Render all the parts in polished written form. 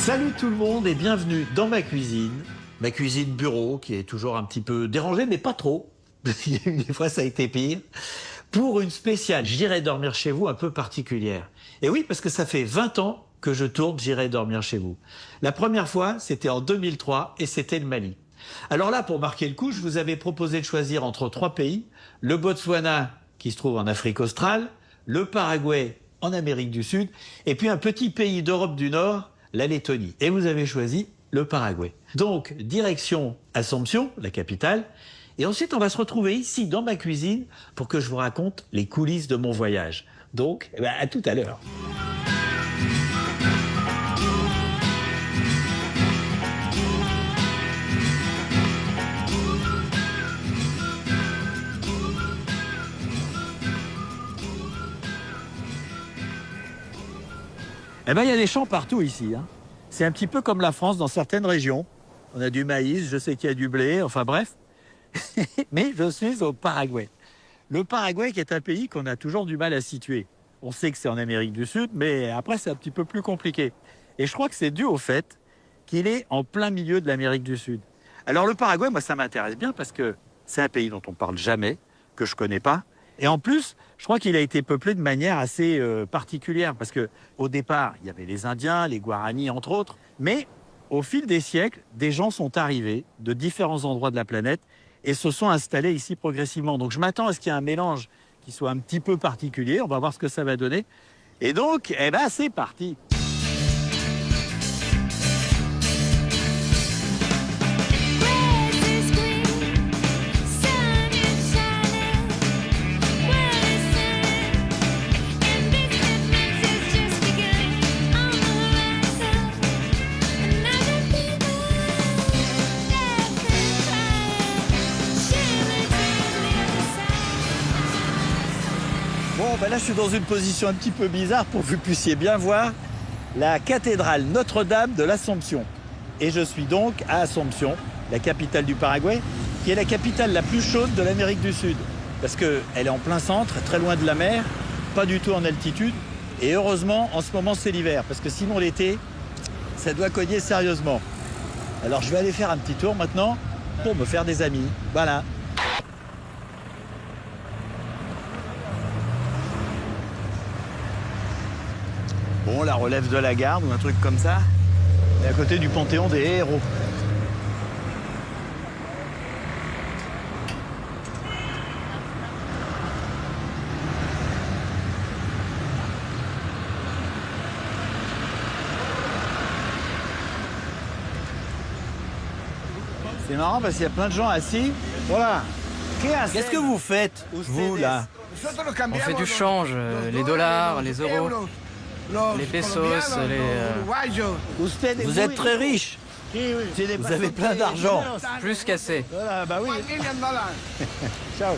Salut tout le monde et bienvenue dans ma cuisine bureau qui est toujours un petit peu dérangée mais pas trop. Des fois ça a été pire. Pour une spéciale J'irai dormir chez vous un peu particulière. Et oui, parce que ça fait 20 ans que je tourne J'irai dormir chez vous. La première fois, c'était en 2003 et c'était le Mali. Alors là, pour marquer le coup, je vous avais proposé de choisir entre 3 pays, le Botswana qui se trouve en Afrique australe, le Paraguay en Amérique du Sud et puis un petit pays d'Europe du Nord, la Lettonie. Et vous avez choisi le Paraguay. Donc, direction Assomption, la capitale. Et ensuite, on va se retrouver ici, dans ma cuisine, pour que je vous raconte les coulisses de mon voyage. Donc, à tout à l'heure. Eh ben, il y a des champs partout ici, hein. C'est un petit peu comme la France dans certaines régions. On a du maïs, je sais qu'il y a du blé, enfin bref. Mais je suis au Paraguay. Le Paraguay qui est un pays qu'on a toujours du mal à situer. On sait que c'est en Amérique du Sud, mais après c'est un petit peu plus compliqué. Et je crois que c'est dû au fait qu'il est en plein milieu de l'Amérique du Sud. Alors le Paraguay, moi ça m'intéresse bien parce que c'est un pays dont on parle jamais, que je connais pas. Et en plus, je crois qu'il a été peuplé de manière assez particulière parce que au départ, il y avait les Indiens, les Guaranis entre autres, mais au fil des siècles, des gens sont arrivés de différents endroits de la planète et se sont installés ici progressivement. Donc je m'attends à ce qu'il y ait un mélange qui soit un petit peu particulier. On va voir ce que ça va donner. Et donc, eh ben, c'est parti. Bon, ben là, je suis dans une position un petit peu bizarre pour que vous puissiez bien voir la cathédrale Notre-Dame de l'Assomption. Et je suis donc à Assomption, la capitale du Paraguay, qui est la capitale la plus chaude de l'Amérique du Sud. Parce qu'elle est en plein centre, très loin de la mer, pas du tout en altitude. Et heureusement, en ce moment, c'est l'hiver. Parce que sinon, l'été, ça doit cogner sérieusement. Alors, je vais aller faire un petit tour maintenant pour me faire des amis. Voilà. Bon, la relève de la garde ou un truc comme ça. Et à côté du Panthéon des héros. C'est marrant parce qu'il y a plein de gens assis. Voilà. Qu'est-ce que vous faites, vous, là? On fait du change, les dollars, les euros, les pesos, Vous êtes très riche. Vous avez plein d'argent. plus qu'assez. Voilà, bah oui. Ciao.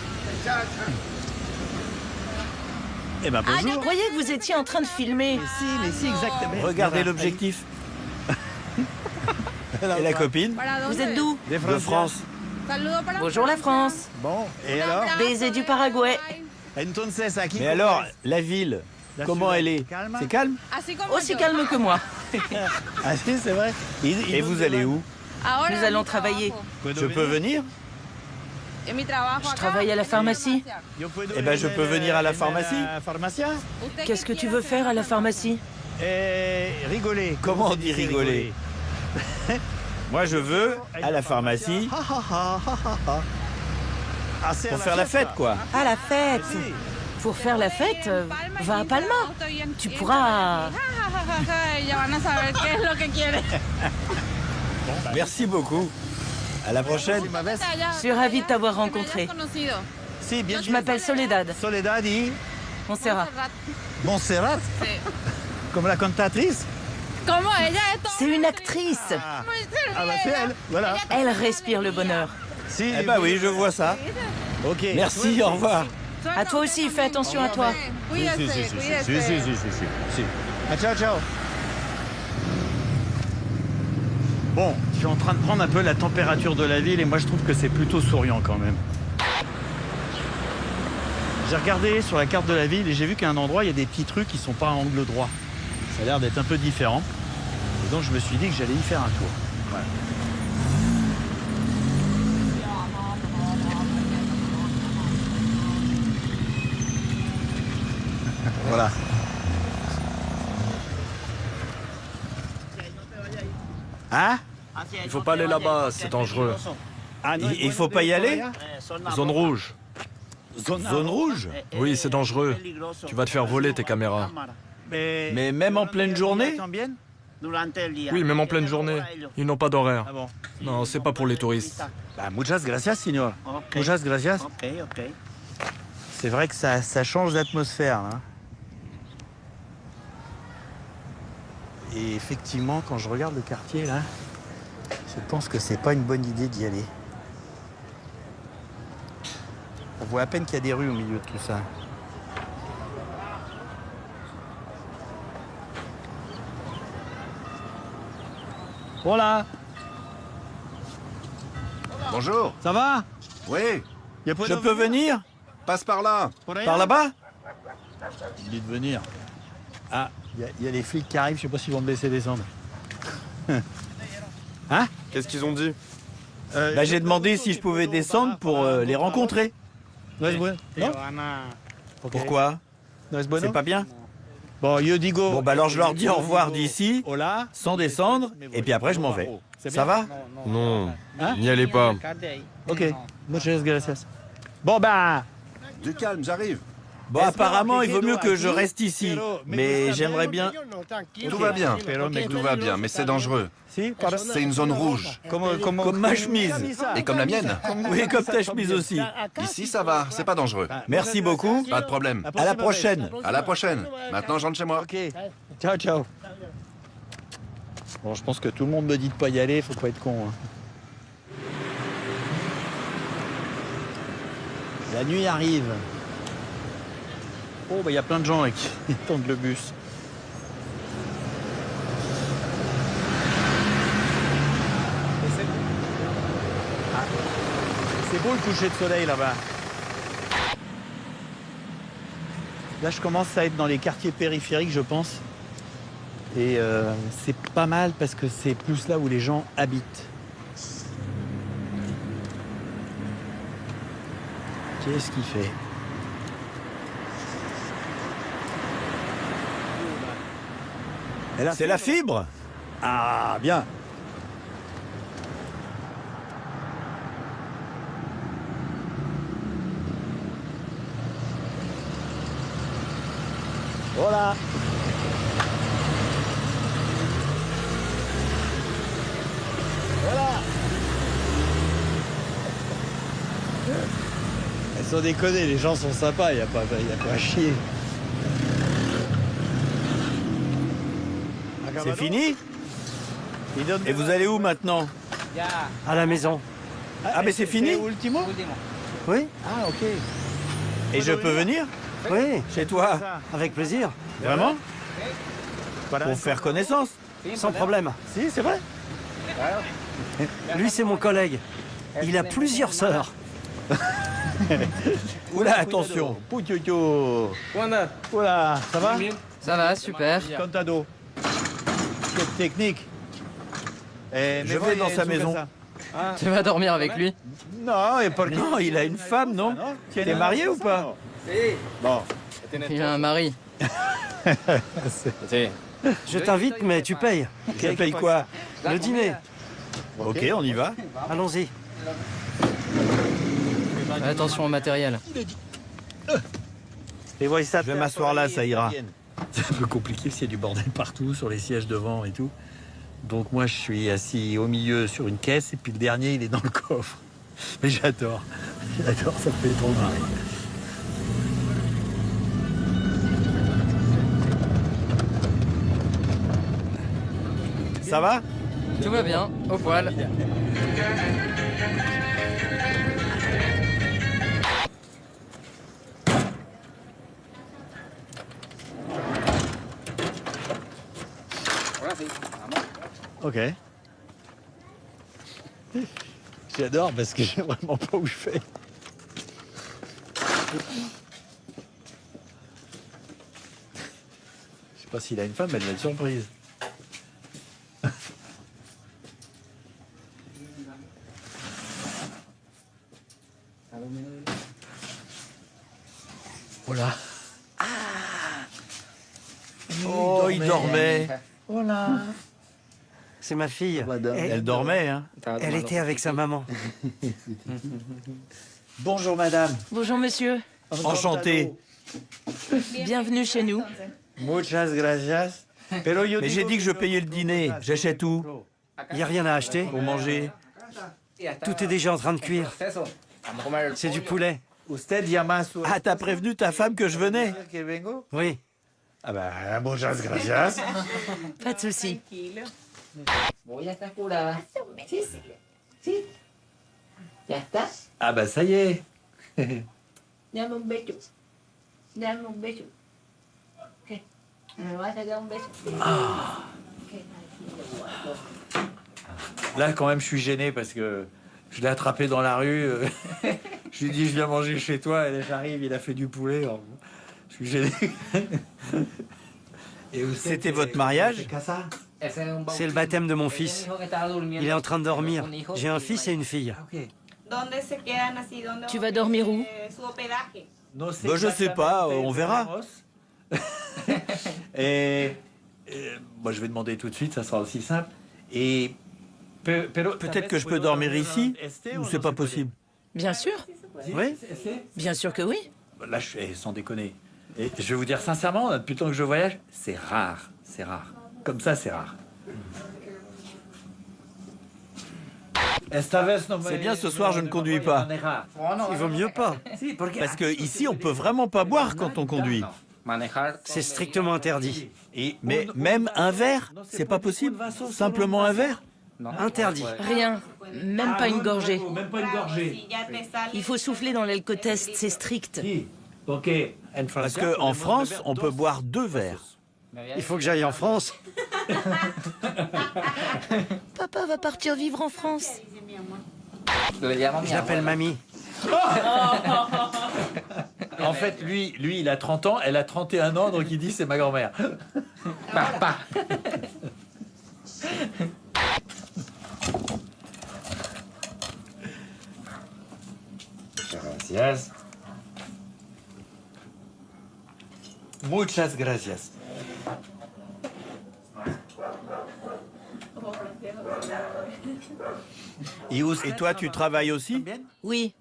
Eh ben Ah, je bonjour. croyais que vous étiez en train de filmer. Mais si, exactement. Regardez l'objectif. Et la copine? Vous êtes d'où? De France. Bonjour la France. Bon, et alors? Baiser du Paraguay. Mais alors, la ville, comment elle est? C'est calme? Aussi calme que moi. Ah si, c'est vrai. Et vous allez où? Nous allons travailler. Je peux venir? Je travaille à la pharmacie. Eh ben, je peux venir à la pharmacie. Qu'est-ce que tu veux faire à la pharmacie? Rigoler. Comment on dit rigoler? Moi, je veux à la pharmacie pour faire la fête, quoi. À la fête. Pour faire la fête, va à Palma. Tu pourras... Merci beaucoup. À la prochaine. Je suis ravie de t'avoir rencontré. Si, bien Je m'appelle Soledad. Soledad y Montserrat. Montserrat. Comme la cantatrice. C'est une actrice. Ah bah c'est elle, voilà. Elle respire le bonheur. Si, eh ben oui, je vois ça. Ok. Merci, au revoir. À toi aussi, fais attention à toi. Si. Ah, ciao, ciao. Bon, je suis en train de prendre un peu la température de la ville et moi je trouve que c'est plutôt souriant quand même. J'ai regardé sur la carte de la ville et j'ai vu qu'à un endroit, il y a des petits trucs qui sont pas à angle droit. Ça a l'air d'être un peu différent. Et donc je me suis dit que j'allais y faire un tour. Voilà. Voilà. Hein? Il faut pas aller là-bas, c'est dangereux. Il faut pas y aller? Zone rouge. Zone rouge? Oui, c'est dangereux. Tu vas te faire voler tes caméras. Mais même en pleine journée? Oui, même en pleine journée. Ils n'ont pas d'horaire. Ah bon. Non, c'est pas pour les touristes. Bah, muchas gracias, señor. Muchas gracias. C'est vrai que ça change d'atmosphère, là. Et effectivement, quand je regarde le quartier, là, je pense que c'est pas une bonne idée d'y aller. On voit à peine qu'il y a des rues au milieu de tout ça. Voilà. Bonjour. Ça va? Oui, Je peux venir? passe par là. Par là-bas? Il dit de venir. Ah, il y a les flics qui arrivent, je sais pas s'ils vont me laisser descendre. Hein? Qu'est-ce qu'ils ont dit? Bah, j'ai demandé si je pouvais descendre pour les rencontrer. No es bueno. Non? Pourquoi? No es bueno? C'est pas bien? Bon, yo digo. Bon, bah alors je leur dis au revoir d'ici, Hola. sans descendre, et puis après je m'en vais. Ça va? Non, Hein? n'y allez pas. Ok. Muchas gracias. Bon, ben. Du calme, j'arrive. Bon, apparemment, il vaut mieux que je reste ici. Mais j'aimerais bien... Tout va bien. Tout va bien, mais c'est dangereux. Si, pardon. C'est une zone rouge. Comme ma chemise. Et comme la mienne. Oui, comme ta chemise aussi. Ici, ça va, c'est pas dangereux. Merci beaucoup. Pas de problème. À la prochaine. À la prochaine. Maintenant, je rentre chez moi. Ok. Ciao, ciao. Bon, je pense que tout le monde me dit de pas y aller, faut pas être con. Hein. La nuit arrive. Oh, bah il y a plein de gens là, qui attendent le bus. C'est beau le coucher de soleil là-bas. Là, je commence à être dans les quartiers périphériques, je pense. Et c'est pas mal parce que c'est plus là où les gens habitent. Qu'est-ce qu'il fait? C'est la fibre? Ah, bien. Voilà. Voilà. Sans déconner, les gens sont sympas, il n'y a pas à chier. C'est fini? Et vous allez où maintenant? À la maison. Ah, mais c'est fini? Ultimo? Oui, Ah, ok. Et je peux venir? oui, Chez toi? avec plaisir. Vraiment? Pour faire connaissance? Sans problème. Si, c'est vrai. Lui, c'est mon collègue. Il a plusieurs sœurs. Oula, attention. Pouitio. Oula, ça va? Ça va, super. Contado. Quelle technique. Je vais dans sa maison. Tu vas dormir avec lui? Non, et pas Non, il a une femme, non? T'es marié ou pas? Bon. Il a un mari. Je t'invite, mais tu payes. Je paye quoi? Le dîner. Ok, on y va. Allons-y. Attention au matériel. Et voilà, ça Je vais m'asseoir là, ça ira. C'est un peu compliqué, s'il y a du bordel partout, sur les sièges devant et tout. Donc moi, je suis assis au milieu sur une caisse et puis le dernier, il est dans le coffre. Mais j'adore. J'adore, ça me fait trop marrer. Ça va? Tout va bien, au poil. Ok. J'adore parce que je sais vraiment pas où je fais. Je sais pas s'il a une femme, elle va être surprise. Voilà. Oh, il dormait. Voilà. C'est ma fille. Elle dormait, hein. Elle était avec sa maman. Bonjour madame. Bonjour monsieur. Enchanté. Bienvenue chez nous. Muchas gracias. Mais j'ai dit que je payais le dîner. J'achète où? Il n'y a rien à acheter. Pour manger. Tout est déjà en train de cuire. C'est du poulet. Usted llama a su... Ah, t'as prévenu ta femme que je venais? que vengo? Oui. Ah bah, muchas gracias. Pas de souci. Ah bah ça y est. Dame un beso. Dame un beso. ¿Qué? ¿Me vas a dar un beso? Là quand même je suis gêné parce que je l'ai attrapé dans la rue. Je lui dis je viens manger chez toi. Et là j'arrive, il a fait du poulet. Alors, je suis gêné. C'était votre mariage? C'est le baptême de mon fils. Il est en train de dormir. J'ai un fils et une fille. Tu vas dormir où? Bah, je sais pas, on verra. Et moi je vais demander tout de suite, ça sera aussi simple. Et Peut-être que je peux dormir ici? Ou c'est pas possible? Bien sûr. Oui. Bien sûr que oui. Là je suis sans déconner. Et je vais vous dire sincèrement, depuis le temps que je voyage, c'est rare, c'est rare. Comme ça c'est rare. C'est bien, ce soir je ne conduis pas. Il vaut mieux pas. Parce que ici on peut vraiment pas boire quand on conduit. C'est strictement interdit. Mais même un verre, c'est pas possible? Simplement un verre? Interdit. Rien. Même pas une gorgée. Même pas une gorgée. Il faut souffler dans l'alcotest, c'est strict. Ok. Parce qu'en France, on peut boire 2 verres. Il faut que j'aille en France. Papa va partir vivre en France. Je l'appelle mamie. En fait, lui, il a 30 ans, elle a 31 ans, donc il dit c'est ma grand-mère. Papa. Gracias. Muchas gracias. Et toi, tu travailles aussi? Oui,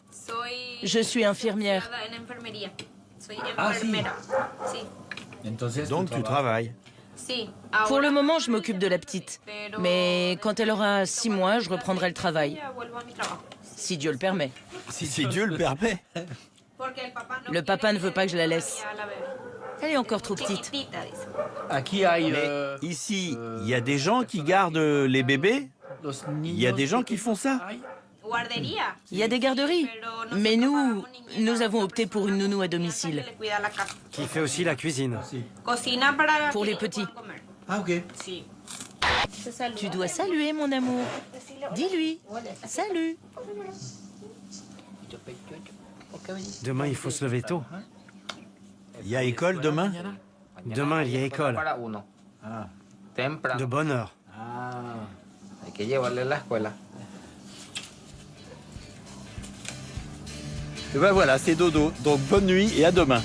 je suis infirmière. Donc tu travailles. Pour le moment, je m'occupe de la petite. Mais quand elle aura 6 mois, je reprendrai le travail. Si Dieu le permet. Si Dieu le permet. Le papa ne veut pas que je la laisse. Elle est encore trop petite. Mais ici, il y a des gens qui gardent les bébés? Il y a des gens qui font ça? Il y a des garderies. Mais nous avons opté pour une nounou à domicile. Qui fait aussi la cuisine. Pour les petits. Ah ok. Tu dois saluer, mon amour. Dis-lui. Salut. Demain, il faut se lever tôt. Il y a école demain? Demain, il y a école. De bonne heure. Et ben voilà, c'est dodo. Donc bonne nuit et à demain.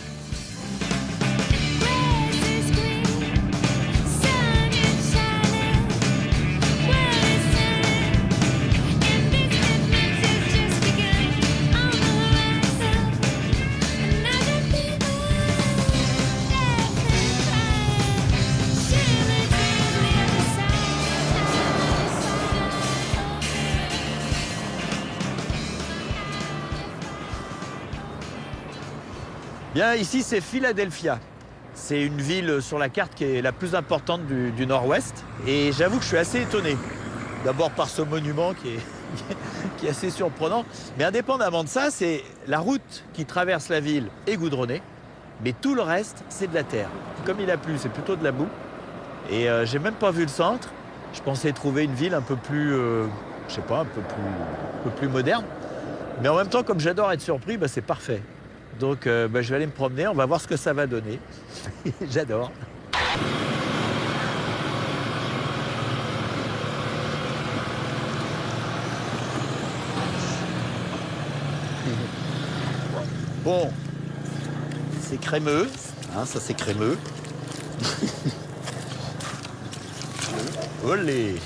Bien, ici c'est Philadelphia. C'est une ville sur la carte qui est la plus importante du nord-ouest. Et j'avoue que je suis assez étonné. D'abord par ce monument qui est assez surprenant. Mais indépendamment de ça, c'est la route qui traverse la ville est goudronnée. Mais tout le reste, c'est de la terre. Comme il a plu, c'est plutôt de la boue. Et j'ai même pas vu le centre. Je pensais trouver une ville un peu plus, je sais pas, un peu plus moderne. Mais en même temps, comme j'adore être surpris, bah, c'est parfait. Donc je vais aller me promener, on va voir ce que ça va donner. J'adore. Bon, c'est crémeux. Hein, ça, c'est crémeux. Olé!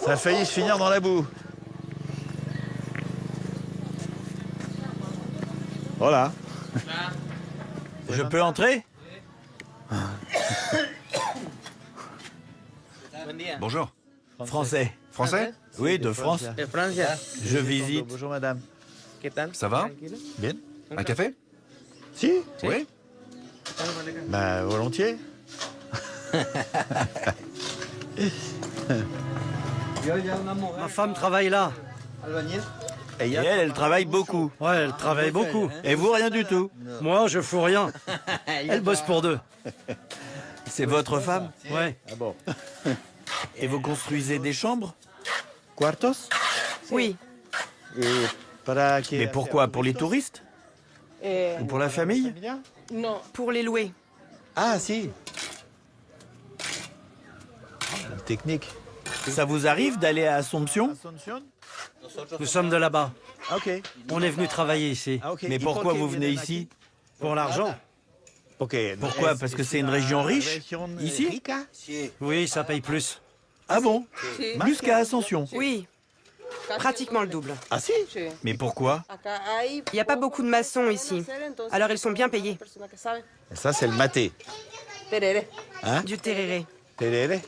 Ça a failli se finir dans la boue. Voilà. Je peux entrer? Bonjour. Français. Français? Oui, de France. Je visite. Bonjour, madame. Ça va? Bien. Un café? Si? Oui. Bah, volontiers. Ma femme travaille là. Et elle travaille beaucoup. Ouais, elle travaille beaucoup. Et vous, rien du tout. Moi, je fous rien. Elle bosse pour deux. C'est votre femme? Ouais. Ah bon. Et vous construisez des chambres? Quartos? Oui, Mais pourquoi? Pour les touristes? Ou pour la famille? pour les louer. Ah, si. Technique. Ça vous arrive d'aller à Assomption? Nous sommes de là-bas. Ok. On est venu travailler ici. Mais pourquoi vous venez ici? Pour l'argent. Pourquoi? Parce que c'est une région riche? Ici? Oui, ça paye plus. Ah bon? Plus qu'à Ascension? Oui, pratiquement le double. Ah si? Mais pourquoi? Il n'y a pas beaucoup de maçons ici, alors ils sont bien payés. Ça, c'est le maté. Hein? Du tereré, Tereré?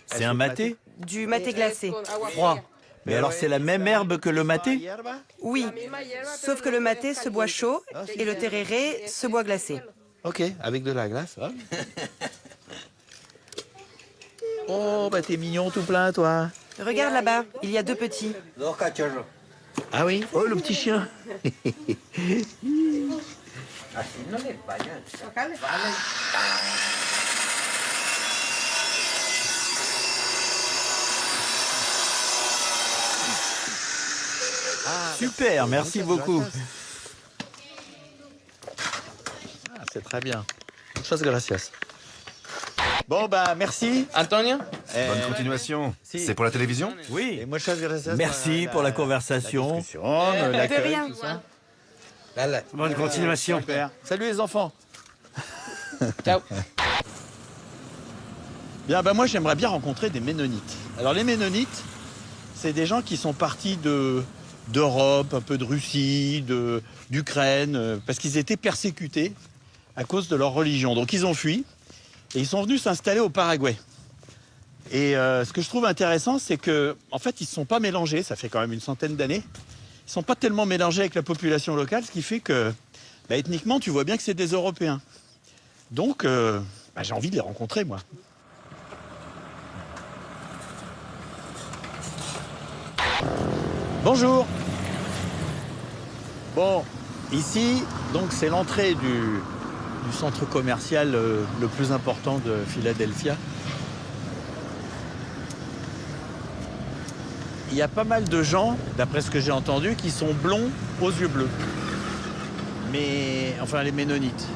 C'est un maté? du maté glacé. Froid. Mais alors, c'est la même herbe que le maté? Oui, sauf que le maté se boit chaud et le tereré se boit glacé. Ok, avec de la glace. Hein? Oh, bah t'es mignon tout plein, toi. Regarde là-bas, il y a deux petits. Ah oui? Oh, le petit chien. Super, merci beaucoup. Ah, c'est très bien. Muchas gracias. Bon, bah, merci. Antonio? Bonne continuation. C'est pour la télévision? Oui. Et muchas gracias. Merci pour la conversation. De rien. Bonne continuation. Super. Salut les enfants. Ciao. Bien, bah, moi, j'aimerais bien rencontrer des Ménonites. Alors, les Ménonites, c'est des gens qui sont partis d'Europe, un peu de Russie, d'Ukraine, parce qu'ils étaient persécutés à cause de leur religion. Donc, ils ont fui. Et ils sont venus s'installer au Paraguay. Et ce que je trouve intéressant, c'est que, en fait, ils ne se sont pas mélangés. Ça fait quand même une centaine d'années. Ils ne sont pas tellement mélangés avec la population locale, ce qui fait que, bah, ethniquement, tu vois bien que c'est des Européens. Donc, bah, j'ai envie de les rencontrer, moi. Bonjour. Bon, ici, donc, c'est l'entrée du centre commercial le plus important de Philadelphia. Il y a pas mal de gens, d'après ce que j'ai entendu, qui sont blonds aux yeux bleus. Mais, enfin, les Ménonites.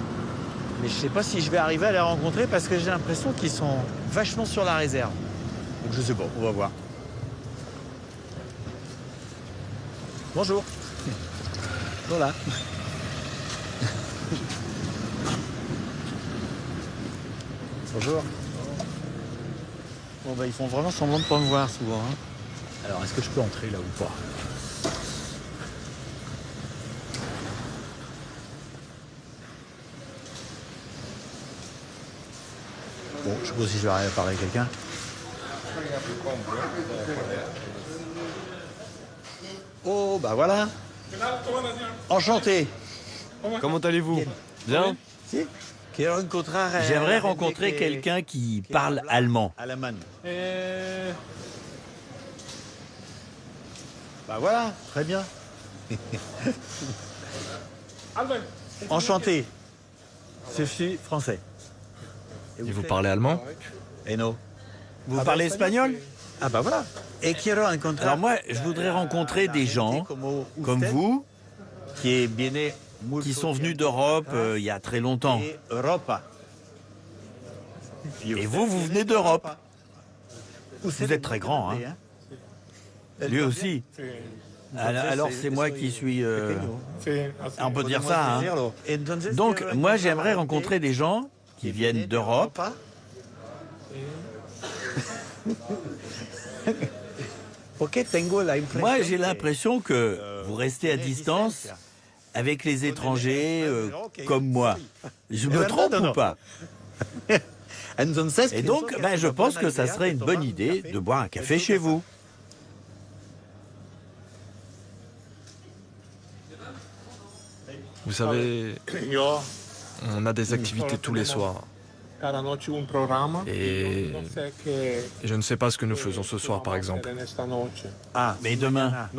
Mais je sais pas si je vais arriver à les rencontrer parce que j'ai l'impression qu'ils sont vachement sur la réserve. Donc je sais pas, on va voir. Bonjour. Voilà. Bonjour. Bon, bah, ils font vraiment semblant de pas me voir souvent. Hein. Alors, est-ce que je peux entrer là ou pas? Bon, je sais pas si je vais arriver à parler à quelqu'un. Oh, bah voilà. Enchanté. Comment allez-vous? Bien? Si. J'aimerais rencontrer quelqu'un qui parle allemand. Bah voilà, très bien. Enchanté. Je suis français. Et vous parlez allemand? Et non. Vous parlez espagnol? Ah bah voilà. Alors moi, je voudrais rencontrer des gens comme vous qui sont venus d'Europe il y a très longtemps. Et vous, vous venez d'Europe. Vous êtes très grand, hein? Lui aussi. Alors c'est moi qui suis... On peut dire ça, hein. Donc moi j'aimerais rencontrer des gens qui viennent d'Europe. Moi j'ai l'impression que vous restez à distance avec les étrangers comme moi. Je me trompe ou pas? Et donc je pense que ça serait une bonne idée de boire un café chez vous. Vous savez, on a des activités tous les soirs. Et je ne sais pas ce que nous faisons ce soir, par exemple. Ah, mais demain?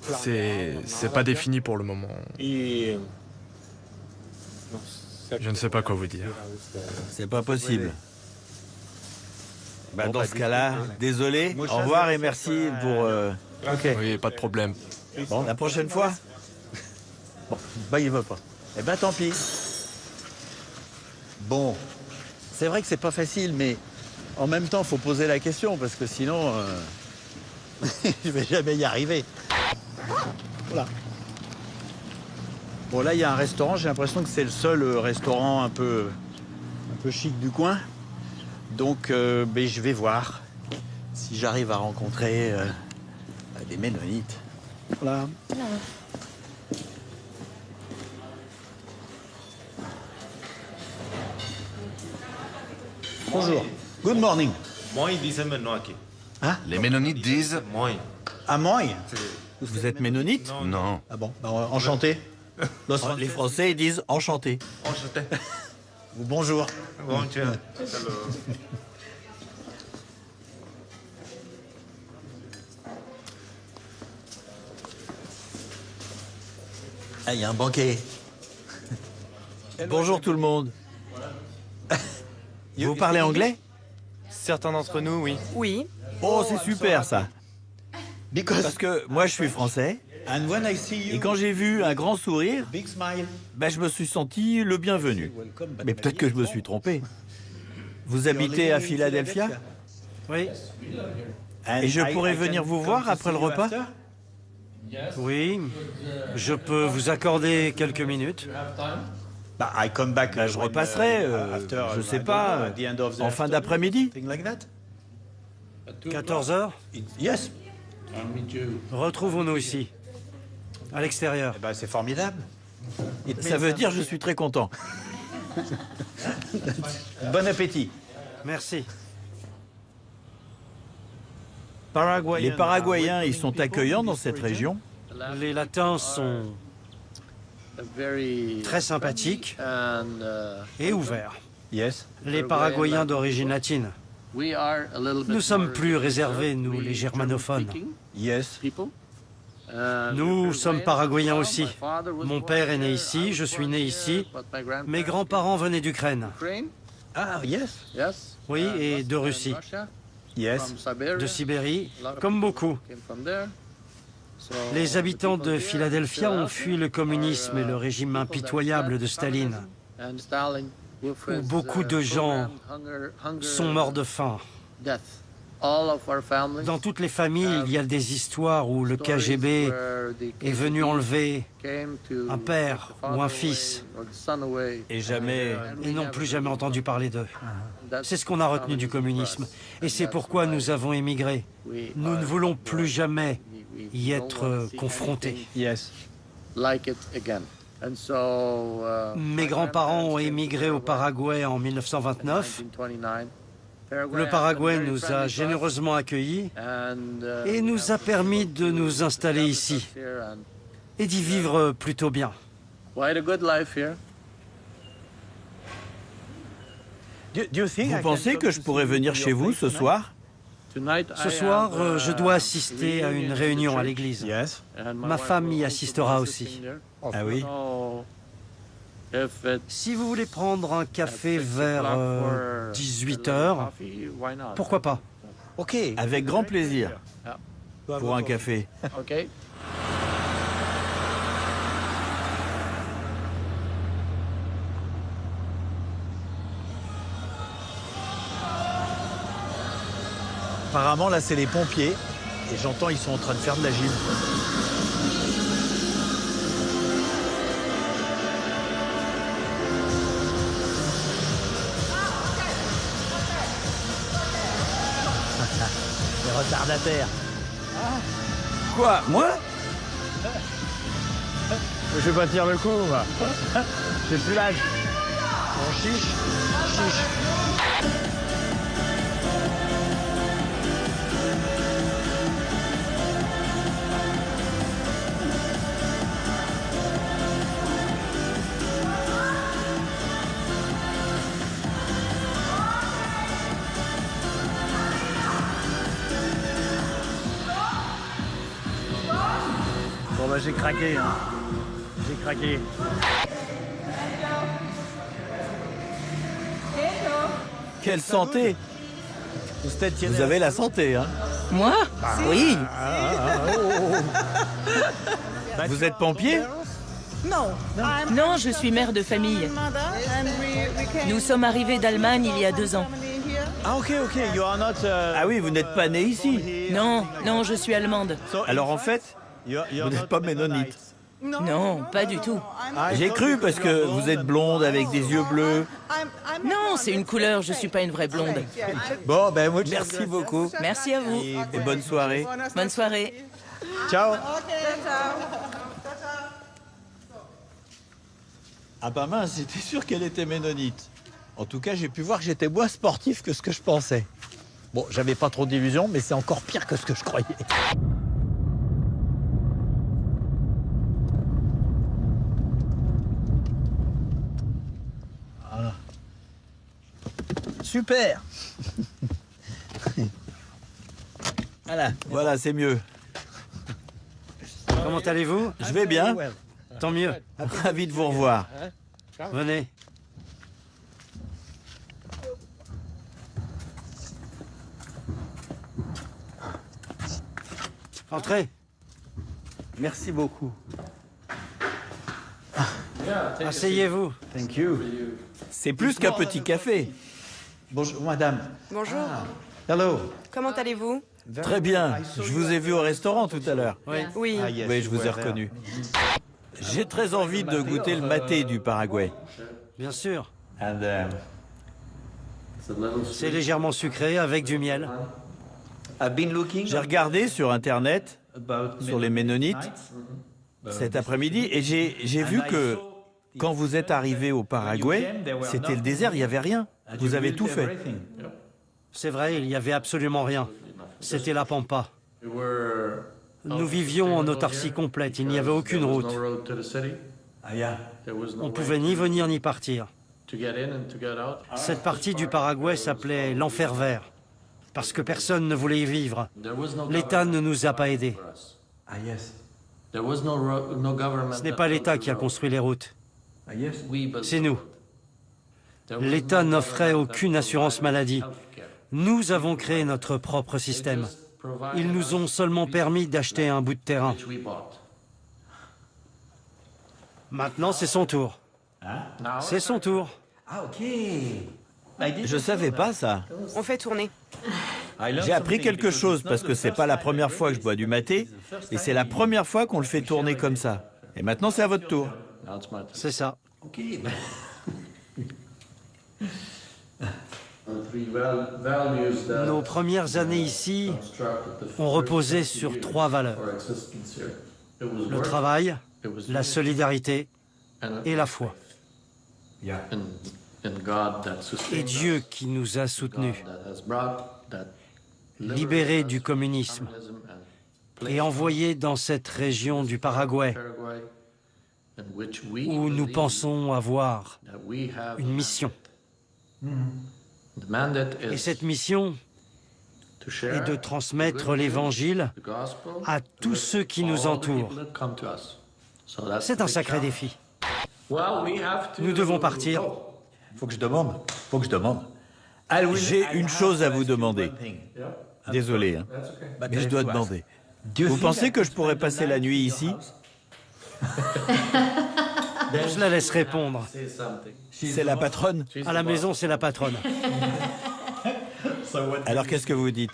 C'est pas défini pour le moment. Je ne sais pas quoi vous dire. C'est pas possible. Dans ce cas-là, désolé. Au revoir et merci pour... Oui, pas de problème. Bon, la prochaine fois? Bon, il veut pas. Eh ben, tant pis. Bon, c'est vrai que c'est pas facile, mais en même temps, il faut poser la question, parce que sinon, je vais jamais y arriver. Voilà. Bon, là, il y a un restaurant. J'ai l'impression que c'est le seul restaurant un peu chic du coin. Donc, je vais voir si j'arrive à rencontrer des Ménonites. Voilà. Bonjour. Good morning. Hein? Les Ménonites disent... Ah, moi? Vous êtes Ménonite? Non. Ah bon, enchanté. Les Français, ils disent enchanté. Enchanté. Ou bonjour. Bonjour. Ah, il y a un banquet. Bonjour tout le monde. Vous parlez anglais? Certains d'entre nous, oui. Oui. Oh, c'est super ça. Parce que moi je suis français. Et quand j'ai vu un grand sourire, je me suis senti le bienvenu. Mais peut-être que je me suis trompé. Vous habitez à Philadelphia? Oui. Et je pourrais venir vous voir après le repas? Oui. Je peux vous accorder quelques minutes. Je repasserai, je sais pas, en fin d'après-midi. 14 heures? Yes. Retrouvons-nous ici, à l'extérieur. C'est formidable. Ça veut dire je suis très content. Bon appétit. Merci. Les Paraguayens, ils sont accueillants dans cette région? Les Latins sont très sympathiques et ouverts. Les Paraguayens d'origine latine. Nous sommes plus réservés, nous, les germanophones. Nous sommes paraguayens aussi. Mon père est né ici, je suis né ici. Mes grands-parents venaient d'Ukraine. Ah, yes. Oui, et de Russie. De Sibérie, comme beaucoup. Les habitants de Philadelphia ont fui le communisme et le régime impitoyable de Staline, où beaucoup de gens sont morts de faim. Dans toutes les familles, il y a des histoires où le KGB est venu enlever un père ou un fils et n'ont plus jamais entendu parler d'eux. C'est ce qu'on a retenu du communisme. Et c'est pourquoi nous avons émigré. Nous ne voulons plus jamais y être confrontés. Mes grands-parents ont émigré au Paraguay en 1929. Le Paraguay nous a généreusement accueillis et nous a permis de nous installer ici et d'y vivre plutôt bien. Vous pensez que je pourrais venir chez vous ce soir? Ce soir, je dois assister à une réunion à l'église. Ma femme y assistera aussi. Ah oui? Si vous voulez prendre un café vers 18h, pourquoi pas? Ok, avec grand plaisir. Pour un café. Apparemment, là, c'est les pompiers. Et j'entends, ils sont en train de faire de la gym. Les retardataires. Quoi? Moi? Je vais pas tenir le coup, moi. J'ai plus l'âge. On chiche, chiche. Bon bah j'ai craqué, hein. J'ai craqué. Quelle santé! Vous avez la santé, hein? Moi? Oui. Vous êtes pompier? Non, je suis mère de famille. Nous sommes arrivés d'Allemagne il y a 2 ans. Ah ok, you are not... Ah oui, vous n'êtes pas né ici. Non, non, je suis allemande. Alors en fait, vous n'êtes pas ménonite. Non, pas du tout. J'ai cru parce que vous êtes blonde avec des yeux bleus. Non, c'est une couleur, je suis pas une vraie blonde. Bon, ben moi, merci beaucoup. Merci à vous. Et bonne soirée. Bonne soirée. Ciao. Ah bah mince, j'étais sûr qu'elle était ménonite. En tout cas, j'ai pu voir que j'étais moins sportif que ce que je pensais. Bon, j'avais pas trop d'illusions, mais c'est encore pire que ce que je croyais. Voilà. Super. Voilà, c'est mieux. Comment allez-vous? Je vais bien. Tant mieux. Ravi de vous revoir. Venez. Entrez. Merci beaucoup. Asseyez-vous. Thank you. C'est plus qu'un petit café. Bonjour, madame. Bonjour. Hello. Comment allez-vous? Très bien. Je vous ai vu au restaurant tout à l'heure. Oui. Oui. Oui, je vous ai reconnu. J'ai très envie de goûter le maté du Paraguay. Bien sûr. And, C'est légèrement sucré avec du miel. J'ai regardé sur Internet, sur les Ménonites, cet après-midi, et j'ai vu que quand vous êtes arrivé au Paraguay, c'était le désert, il n'y avait rien. Vous avez tout fait. C'est vrai, il n'y avait absolument rien. C'était la pampa. Nous vivions en autarcie complète, il n'y avait aucune route. On ne pouvait ni venir ni partir. Cette partie du Paraguay s'appelait l'enfer vert, parce que personne ne voulait y vivre. L'État ne nous a pas aidés. Ce n'est pas l'État qui a construit les routes. C'est nous. L'État n'offrait aucune assurance maladie. Nous avons créé notre propre système. Ils nous ont seulement permis d'acheter un bout de terrain. Maintenant, c'est son tour. C'est son tour. Je savais pas ça. On fait tourner. J'ai appris quelque chose parce que c'est pas la première fois que je bois du maté et c'est la première fois qu'on le fait tourner comme ça. Et maintenant, c'est à votre tour. C'est ça. Nos premières années ici ont reposé sur 3 valeurs. Le travail, la solidarité et la foi. Et Dieu qui nous a soutenus, libérés du communisme et envoyés dans cette région du Paraguay où nous pensons avoir une mission. Et cette mission est de transmettre l'Évangile à tous ceux qui nous entourent. C'est un sacré défi. Nous devons partir. Faut que je demande. J'ai une chose à vous demander. Désolé, hein, mais je dois demander. Vous pensez que je pourrais passer la nuit ici? Je la laisse répondre. C'est la patronne? À la maison, c'est la patronne. Alors qu'est-ce que vous dites?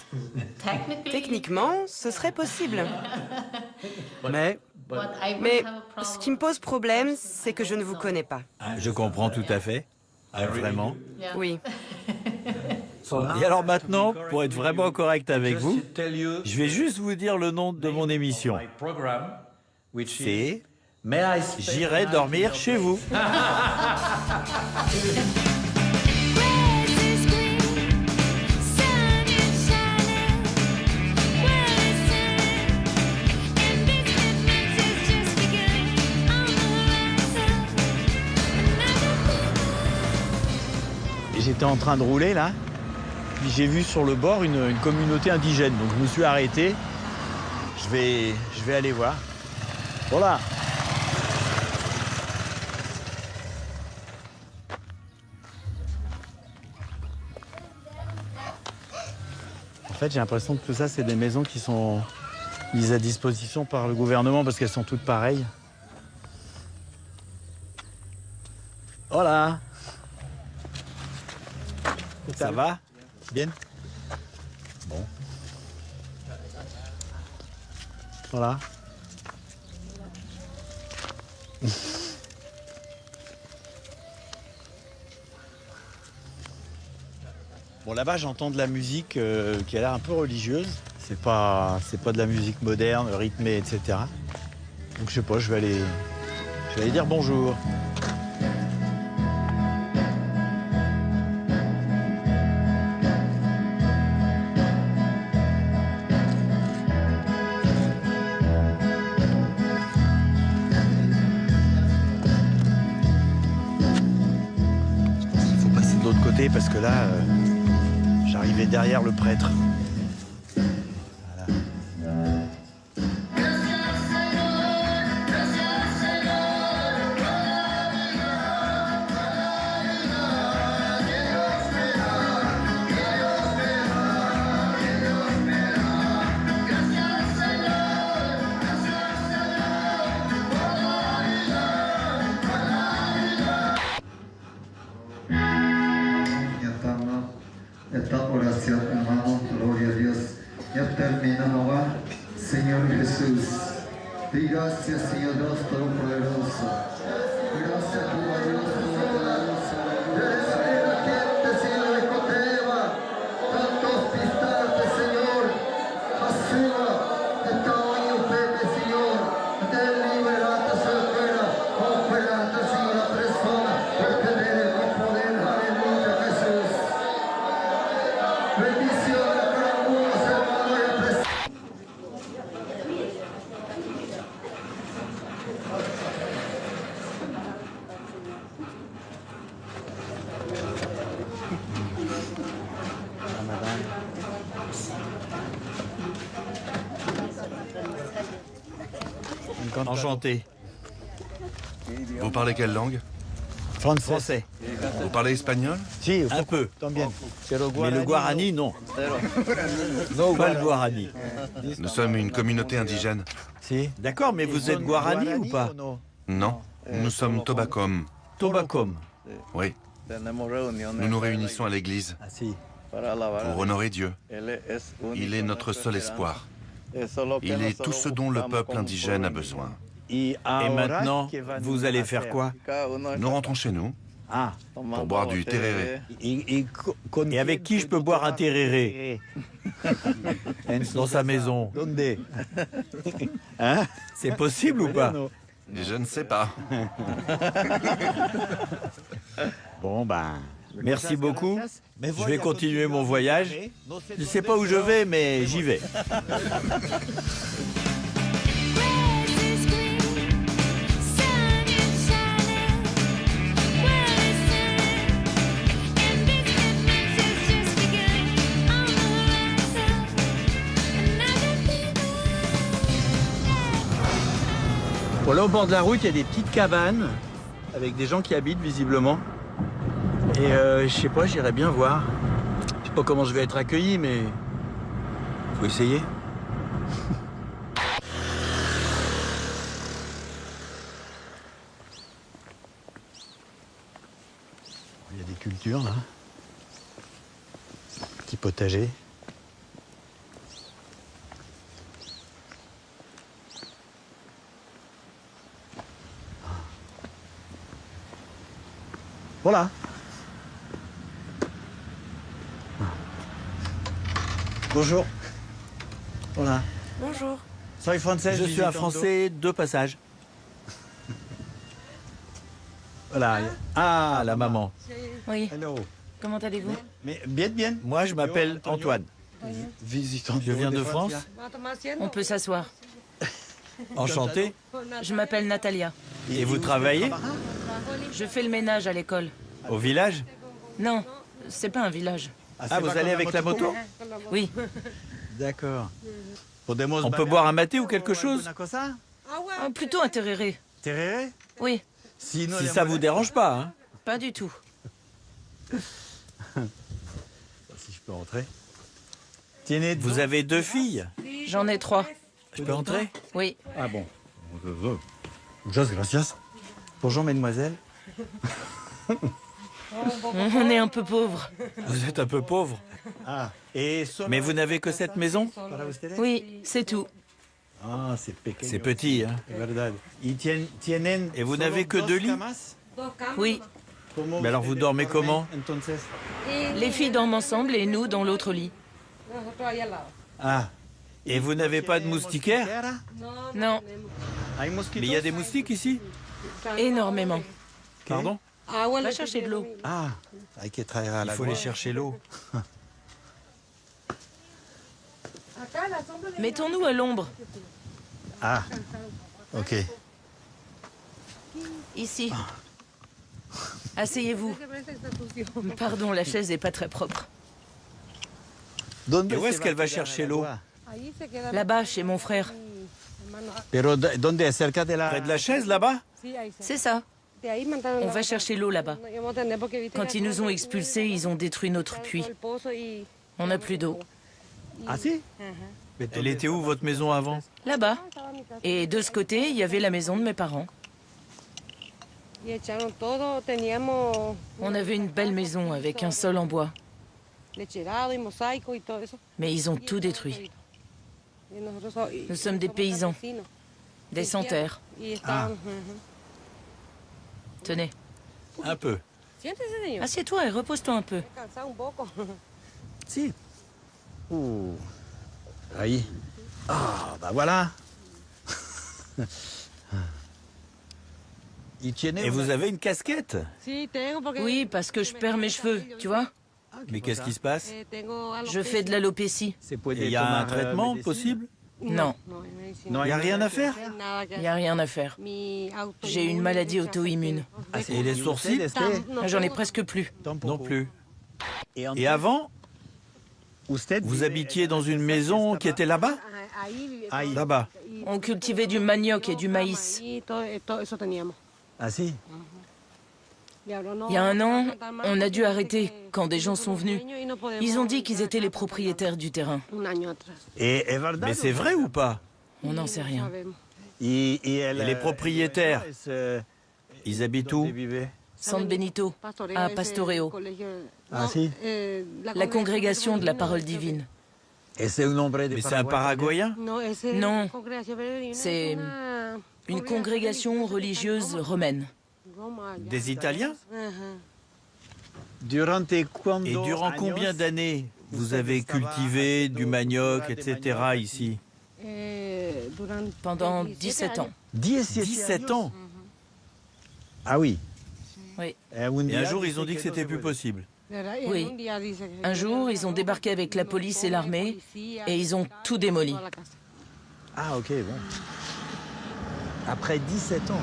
Techniquement, ce serait possible. Mais Mais ce qui me pose problème, c'est que je ne vous connais pas. Je comprends tout à fait. Vraiment. Oui. Et alors maintenant, pour être vraiment correct avec vous, je vais juste vous dire le nom de mon émission. C'est J'irai dormir chez vous. J'étais en train de rouler là, puis j'ai vu sur le bord une communauté indigène. Donc je me suis arrêté. Je vais aller voir. Voilà. En fait, j'ai l'impression que tout ça, c'est des maisons qui sont mises à disposition par le gouvernement parce qu'elles sont toutes pareilles. Voilà. Ça va? Bien. Bon. Voilà. Bon, là-bas, j'entends de la musique qui a l'air un peu religieuse. C'est pas de la musique moderne, rythmée, etc. Donc, je sais pas, je vais aller dire bonjour. Parce que là, j'arrivais derrière le prêtre. Voilà. Esta oración, hermanos, gloria a Dios. Ya terminaba, Señor Jesús. Di gracias, Señor Dios Todopoderoso. Gracias, Dios Todopoderoso. Eres la gente, Señor, de Coteva. Tanto hospitarte, Señor. Así de tamaño, Pepe, Señor. De liberarte, Señor, operarte, Señor, la persona. Porque eres el poder, aleluya, Jesús. Bendiciones a cada uno, hermanos, y apreciados. Enchanté. Vous parlez quelle langue? Français. Vous parlez espagnol? Si, un peu. También. Mais le Guarani, non. Pas le Guarani. Nous sommes une communauté indigène. Si. D'accord, mais vous êtes Guarani ou pas? Non, nous sommes Tobacom. Tobacom. Oui. Nous nous réunissons à l'église Ah si. pour honorer Dieu. Il est notre seul espoir. Il est tout ce dont le peuple indigène a besoin. Et maintenant, vous allez faire quoi? Nous rentrons chez nous Ah. pour boire du tereré. Et avec qui je peux boire un tereré? Dans sa maison. Hein? C'est possible ou pas? Je ne sais pas. Bon, ben... Merci beaucoup. Je vais continuer mon voyage. Je ne sais pas où je vais, mais j'y vais. Bon, là, au bord de la route, il y a des petites cabanes avec des gens qui habitent visiblement. Et je sais pas, j'irai bien voir. Je sais pas comment je vais être accueilli, mais faut essayer. Il y a des cultures là, qui potager. Voilà. Bonjour. Voilà. Bonjour. Soy français. Je suis un Français de passage. Voilà. Ah, la maman. Oui. Hello. Comment allez-vous? Mais bien. Moi, je m'appelle Antoine. Visitant. Je viens de France. On peut s'asseoir. Enchanté. Je m'appelle Natalia. Et vous travaillez? Je fais le ménage à l'école. Au village? Non, c'est pas un village. Ah, vous allez avec la moto? Oui. D'accord. On peut boire un maté ou quelque chose? Plutôt un tereré. Tereré? Oui. Si ça vous dérange pas, hein? Pas du tout. Si je peux rentrer. Vous avez 2 filles? J'en ai 3. Je peux entrer? Oui. Ah bon. Muchas gracias. Bonjour, mesdemoiselles. On est un peu pauvres. Vous êtes un peu pauvre. Ah. Mais vous n'avez que cette maison? Oui, c'est tout. Ah, c'est pequeño. C'est petit, hein? Et vous n'avez que 2 lits? Oui. Mais alors vous dormez comment? Les filles dorment ensemble et nous dans l'autre lit. Ah. Et vous n'avez pas de moustiquaire? Non. Mais il y a des moustiques ici? Énormément. Pardon? Va chercher de l'eau. Ah. Il faut aller chercher l'eau. Mettons-nous à l'ombre. Ah. Ok. Ici. Asseyez-vous. Pardon, la chaise n'est pas très propre. Et où est-ce qu'elle va chercher l'eau? Là-bas, chez mon frère. Près de la chaise, là-bas? C'est ça. On va chercher l'eau là-bas. Quand ils nous ont expulsés, ils ont détruit notre puits. On n'a plus d'eau. Ah si? Elle était où, votre maison, avant? Là-bas. Et de ce côté, il y avait la maison de mes parents. On avait une belle maison avec un sol en bois. Mais ils ont tout détruit. Nous sommes des paysans, des sans-terre. Ah. Tenez. Un peu. Assieds-toi et repose-toi un peu. Si. Ouh. Ahí. Ah, bah voilà. Et vous avez une casquette? Oui, parce que je perds mes cheveux, tu vois? Mais qu'est-ce qui se passe? Je fais de l'alopécie. Et il y a un traitement possible? Non. Il n'y a rien à faire? Il n'y a rien à faire. J'ai une maladie auto-immune. Et les sourcils? J'en ai presque plus. Non plus. Et avant, vous habitiez dans une maison qui était là-bas? Là-bas. On cultivait du manioc et du maïs. Ah si? Il y a un an, on a dû arrêter quand des gens sont venus. Ils ont dit qu'ils étaient les propriétaires du terrain. Mais c'est vrai ou pas? On n'en sait rien. Et les propriétaires, ils habitent où? San Benito, à Pastoreo. Ah si? La congrégation de la parole divine. Mais c'est un Paraguayen? Non, c'est une congrégation religieuse romaine. Des Italiens? Et durant combien d'années vous avez cultivé du manioc, etc. ici? Pendant 17 ans. 17 ans? Ah oui. Oui. Et un jour, ils ont dit que c'était plus possible. Oui. Un jour, ils ont débarqué avec la police et l'armée et ils ont tout démoli. Ah ok, bon. Après 17 ans.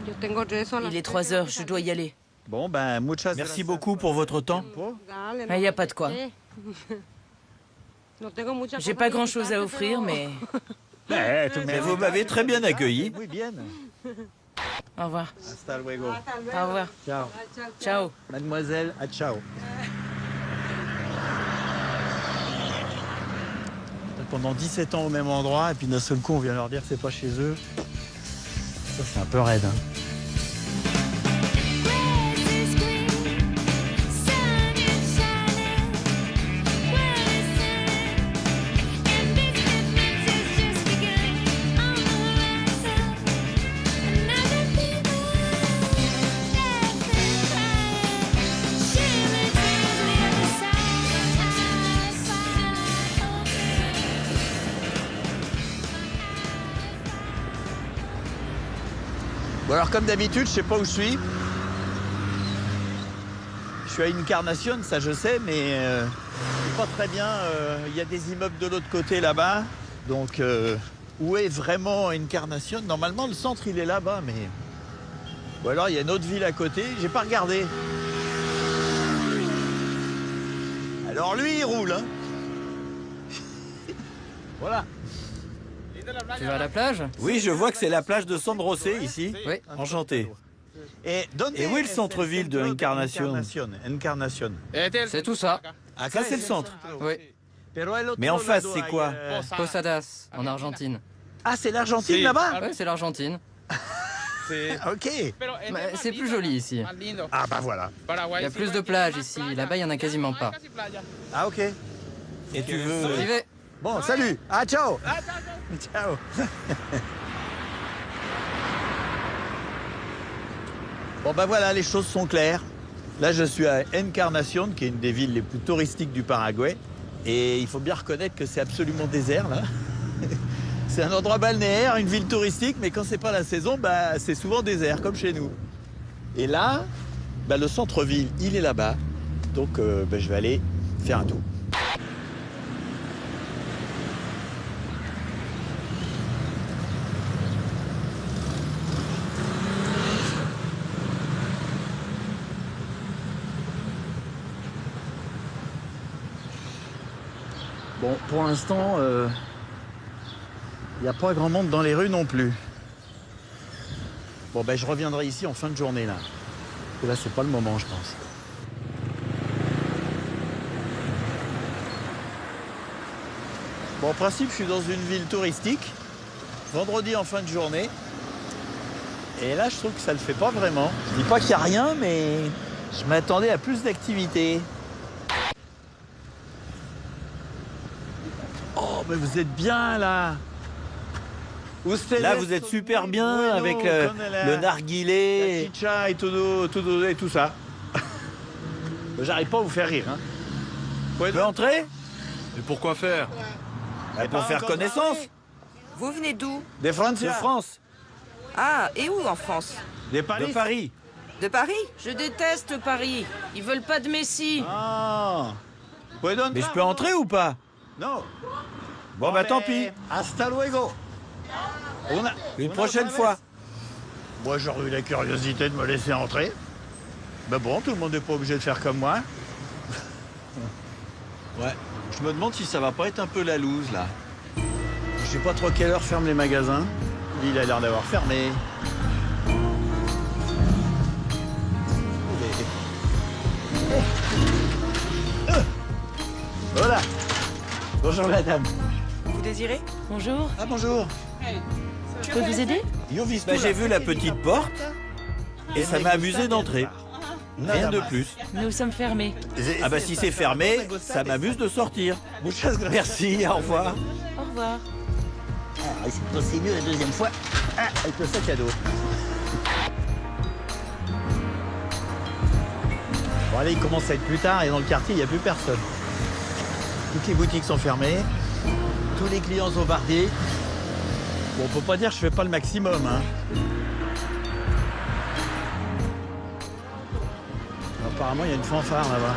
Il est 3 heures, je dois y aller. Bon, ben, muchas Merci beaucoup pour votre temps. Il n'y a pas de quoi. J'ai pas grand-chose à offrir, mais... Mais vous m'avez très bien accueilli. Muy bien. Au revoir. Hasta luego. Au revoir. Ciao. Ciao. Mademoiselle, à ciao. Pendant 17 ans au même endroit, et puis d'un seul coup, on vient leur dire que c'est pas chez eux. Ça, c'est un peu raide, hein. Bon alors comme d'habitude, je sais pas où je suis. Je suis à Encarnación, ça je sais, mais pas très bien. Il y a des immeubles de l'autre côté là-bas. Donc où est vraiment Encarnación? Normalement le centre il est là-bas, mais... Ou alors il y a une autre ville à côté, j'ai pas regardé. Alors lui il roule, hein. Voilà. Tu vas à la plage? Oui, je vois que c'est la plage de San José ici. Oui. Enchanté. Et où est le centre-ville de Encarnación? Encarnación. C'est tout ça. Ah, ça c'est le centre. Oui. Mais en face, c'est quoi? Posadas, en Argentine. Ah, c'est l'Argentine là-bas? Oui, c'est l'Argentine. Ok. Mais c'est plus joli ici. Ah bah voilà. Il y a plus de plages ici. Là-bas, il n'y en a quasiment pas. Ah ok. Et tu veux... J'y vais. Bon, salut. Ah, ciao. Ciao. Bon bah voilà, les choses sont claires. Là, je suis à Encarnación, qui est une des villes les plus touristiques du Paraguay. Et il faut bien reconnaître que c'est absolument désert, là. C'est un endroit balnéaire, une ville touristique, mais quand c'est pas la saison, bah, c'est souvent désert, comme chez nous. Et là, bah, le centre-ville, il est là-bas. Donc, bah, je vais aller faire un tour. Bon, pour l'instant, il n'y a pas grand monde dans les rues non plus. Bon, ben, je reviendrai ici en fin de journée, là. Et là, c'est pas le moment, je pense. Bon, en principe, je suis dans une ville touristique. Vendredi en fin de journée. Et là, je trouve que ça le fait pas vraiment. Je dis pas qu'il n'y a rien, mais je m'attendais à plus d'activité. Oh, mais vous êtes bien, là. Là, vous êtes super bien avec le narguilé. La chicha et tout ça. J'arrive pas à vous faire rire. Hein. Vous pouvez entrer? Mais pourquoi faire? Pour faire connaissance. Vous venez d'où? De France. De France. Ah, et où en France? De Paris. De Paris? Je déteste Paris. Ils veulent pas de Messi. Ah. Mais je peux entrer ou pas? Non. Bon, bah tant pis. Hasta luego. Une prochaine fois. Moi, j'aurais eu la curiosité de me laisser entrer. Ben bon, tout le monde n'est pas obligé de faire comme moi. Ouais. Je me demande si ça va pas être un peu la loose, là. Je sais pas trop quelle heure ferment les magasins. Il a l'air d'avoir fermé. Voilà. Bonjour, madame. Vous désirez? Bonjour. Ah, bonjour. Je peux vous aider? Bah, j'ai vu la petite porte et ça m'a amusé d'entrer. Rien de plus. Nous sommes fermés. Ah bah si c'est fermé, ça m'amuse de sortir. Merci, au revoir. Au revoir. Ah, c'est mieux la deuxième fois. Ah, avec le sac à dos. Bon allez, il commence à être plus tard et dans le quartier, il n'y a plus personne. Toutes les boutiques sont fermées. Tous les clients sont partis. Bon, on peut pas dire que je fais pas le maximum, hein. Apparemment, il y a une fanfare là-bas.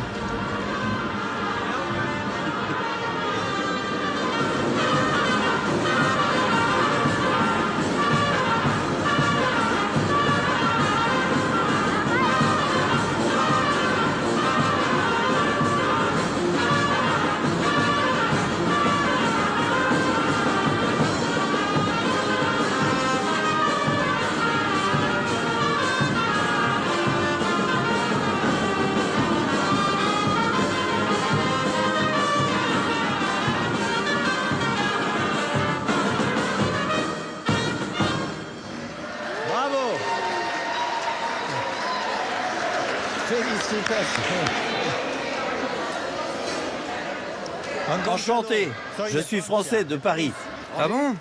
Enchanté, je suis français de Paris. Ah bon?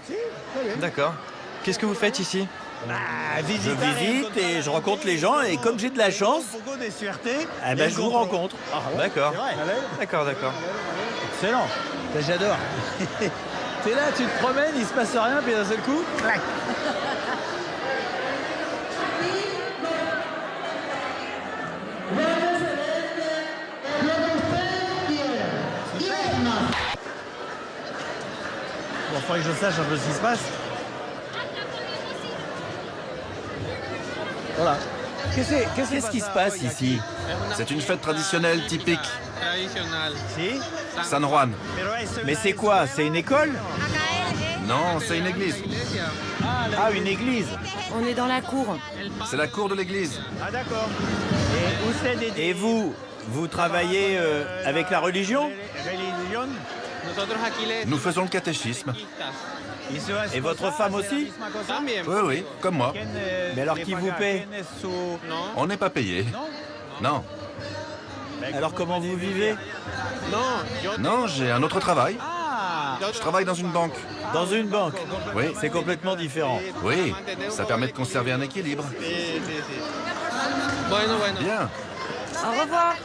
D'accord. Qu'est-ce que vous faites ici? Je visite et je rencontre les gens et comme j'ai de la chance, eh ben, je vous rencontre. D'accord. D'accord. Excellent. J'adore. T'es là, tu te promènes, il se passe rien, puis d'un seul coup, clac. Il faudrait que je sache un peu ce qui se passe. Voilà. Qu'est-ce qui se passe ici? C'est une fête traditionnelle typique. Si. San Juan. Mais c'est quoi? C'est une école? Non, c'est une église. Ah, une église. On est dans la cour. C'est la cour de l'église. Ah d'accord. Et vous travaillez avec la religion? Nous faisons le catéchisme. Et votre femme aussi? Oui, oui, comme moi. Mais alors qui vous paie? On n'est pas payé. Non. Alors comment vous vivez? Non, j'ai un autre travail. Je travaille dans une banque. Dans une banque? Oui. C'est complètement différent. Oui, ça permet de conserver un équilibre. Bien. Au revoir.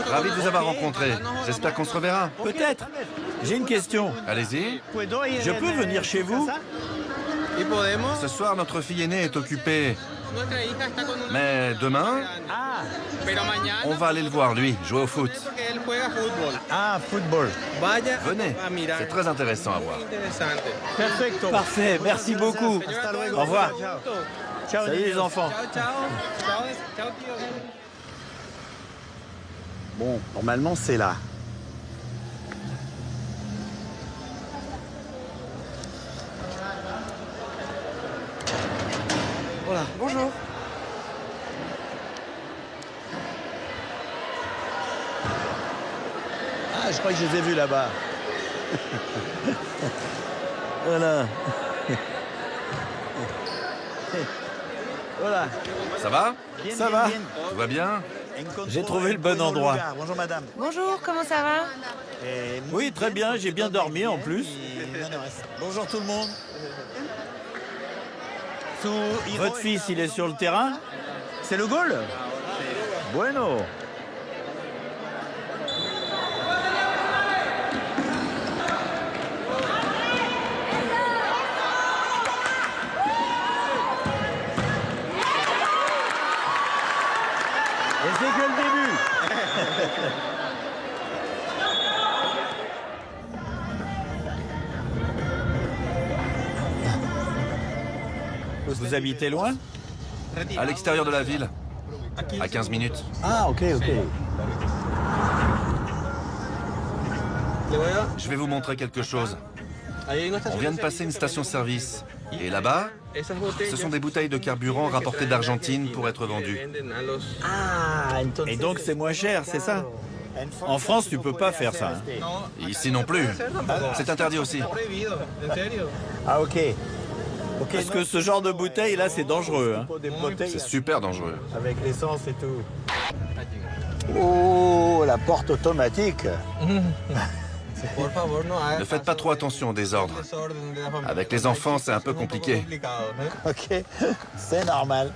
Ravi de vous avoir rencontré. J'espère qu'on se reverra. Peut-être. J'ai une question. Allez-y. Je peux venir chez vous? Ce soir, notre fille aînée est occupée. Mais demain, on va aller le voir, lui, jouer au foot. Ah, football. Venez, c'est très intéressant à voir. Perfecto. Parfait, merci beaucoup. Au revoir. Salut les enfants. Bon, normalement, c'est là. Voilà. Bonjour. Ah, je crois que je les ai vus là-bas. Voilà. Voilà. Ça va? Ça va? Tout va bien? J'ai trouvé le bon endroit. Bonjour madame. Bonjour, comment ça va? Oui, très bien, j'ai bien dormi en plus. Bonjour tout le monde. Votre fils, il est sur le terrain? C'est le goal? Bueno. Et c'est que le début. Vous habitez loin? À l'extérieur de la ville, à 15 minutes. Ah, ok. Je vais vous montrer quelque chose. On vient de passer une station-service. Et là-bas, ce sont des bouteilles de carburant rapportées d'Argentine pour être vendues. Ah, Et donc c'est moins cher, c'est ça? En France, tu peux pas faire ça. Ici non plus. C'est interdit aussi. Ah, ok. Parce que ce genre de bouteille, là, c'est dangereux. Hein. C'est super dangereux. Avec l'essence et tout. Oh, la porte automatique. Ne faites pas trop attention au désordre. Avec les enfants, c'est un peu compliqué. Ok, c'est normal.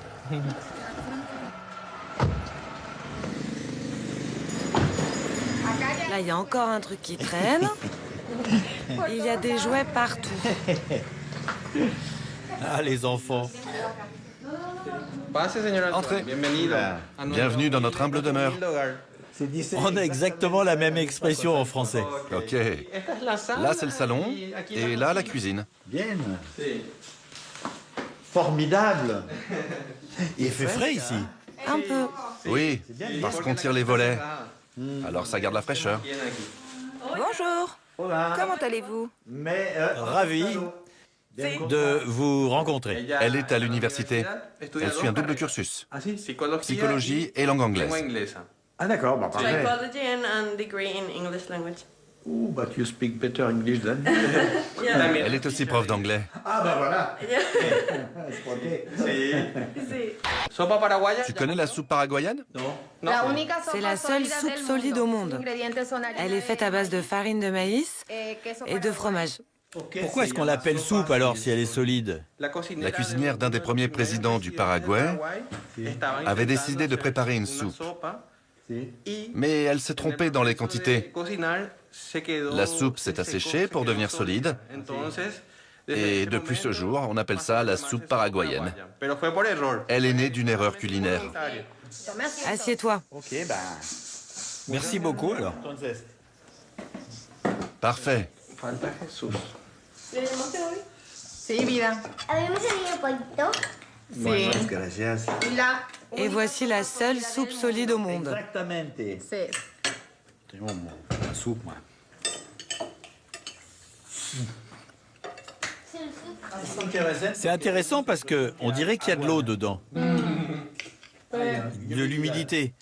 Là, il y a encore un truc qui traîne. Il y a des jouets partout. Ah, les enfants. Entrez. Bienvenue dans notre humble demeure. On a exactement la même expression en français. Ok. Là, c'est le salon. Et là, la cuisine. Bien. Formidable. Il fait frais ici. Un peu. Oui, parce qu'on tire les volets. Alors ça garde la fraîcheur. Bonjour. Comment allez-vous? Ravi de vous rencontrer. Elle est à l'université. Elle suit un double cursus. Psychologie et langue anglaise. Ah d'accord, bah parfait. Psychology and degree in English language. Oh, but you speak better English than. Elle est aussi prof d'anglais. Ah bah voilà. Tu connais la soupe paraguayenne? C'est la seule soupe solide au monde. Elle est faite à base de farine de maïs et de fromage. Pourquoi est-ce qu'on l'appelle soupe alors si elle est solide? La cuisinière d'un des premiers présidents du Paraguay avait décidé de préparer une soupe. Mais elle s'est trompée dans les quantités. La soupe s'est asséchée pour devenir solide. Et depuis ce jour, on appelle ça la soupe paraguayenne. Elle est née d'une erreur culinaire. Assieds-toi. Ok, bah. Merci beaucoup alors. Parfait. Sí, vida. Et voici la seule soupe solide au monde. Exactamente. C'est intéressant parce que on dirait qu'il y a de l'eau dedans. De l'humidité.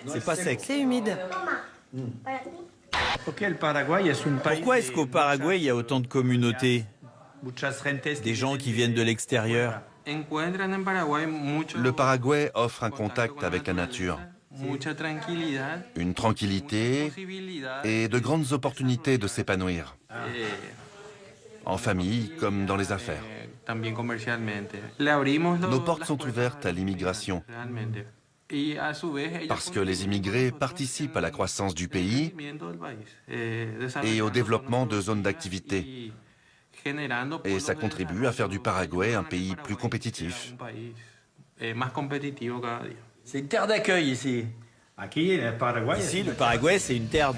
C'est pas sec. C'est humide. Pourquoi est-ce qu'au Paraguay, il y a autant de communautés? Des gens qui viennent de l'extérieur? Le Paraguay offre un contact avec la nature, une tranquillité et de grandes opportunités de s'épanouir, en famille comme dans les affaires. Nos portes sont ouvertes à l'immigration, parce que les immigrés participent à la croissance du pays et au développement de zones d'activité. Et ça contribue à faire du Paraguay un pays plus compétitif. C'est une terre d'accueil ici. Ici, le Paraguay, c'est une terre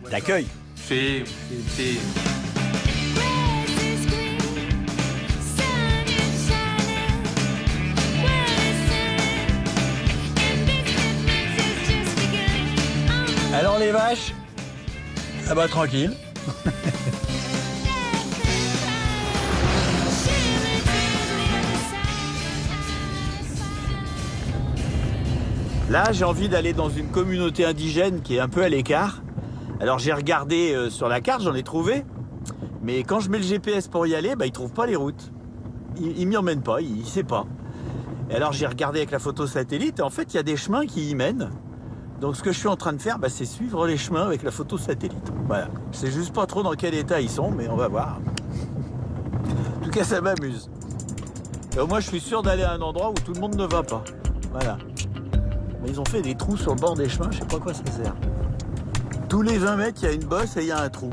d'accueil. Sí, sí. Alors les vaches, ah bah tranquille. Là, j'ai envie d'aller dans une communauté indigène qui est un peu à l'écart. Alors j'ai regardé sur la carte, j'en ai trouvé. Mais quand je mets le GPS pour y aller, bah, il ne trouve pas les routes. Il m'y emmène pas, il ne sait pas. Et alors j'ai regardé avec la photo satellite, et en fait, il y a des chemins qui y mènent. Donc ce que je suis en train de faire, bah, c'est suivre les chemins avec la photo satellite. Voilà. Je sais juste pas trop dans quel état ils sont, mais on va voir. En tout cas, ça m'amuse. Et au moins, je suis sûr d'aller à un endroit où tout le monde ne va pas. Voilà. Mais ils ont fait des trous sur le bord des chemins, je sais pas à quoi ça sert. Tous les 20 mètres, il y a une bosse et il y a un trou.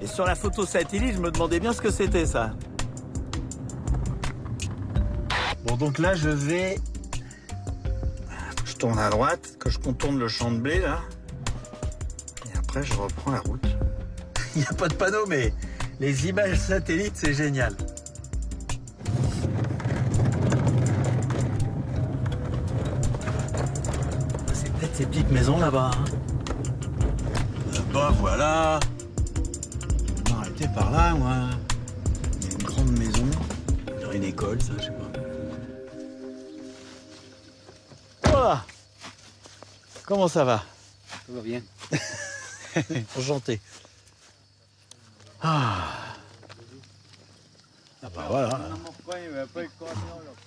Et sur la photo satellite, je me demandais bien ce que c'était ça. Bon, donc là, je tourne à droite, que je contourne le champ de blé, là. Et après, je reprends la route. Il n'y a pas de panneau, mais les images satellites, c'est génial. C'est peut-être ces petites maisons là-bas. Hein. Là-bas, voilà. On va arrêter par là, moi. Il y a une grande maison. Il y aurait une école, ça, je sais pas. Voilà. Comment ça va? Ça va bien. Enchanté. Ah bah voilà.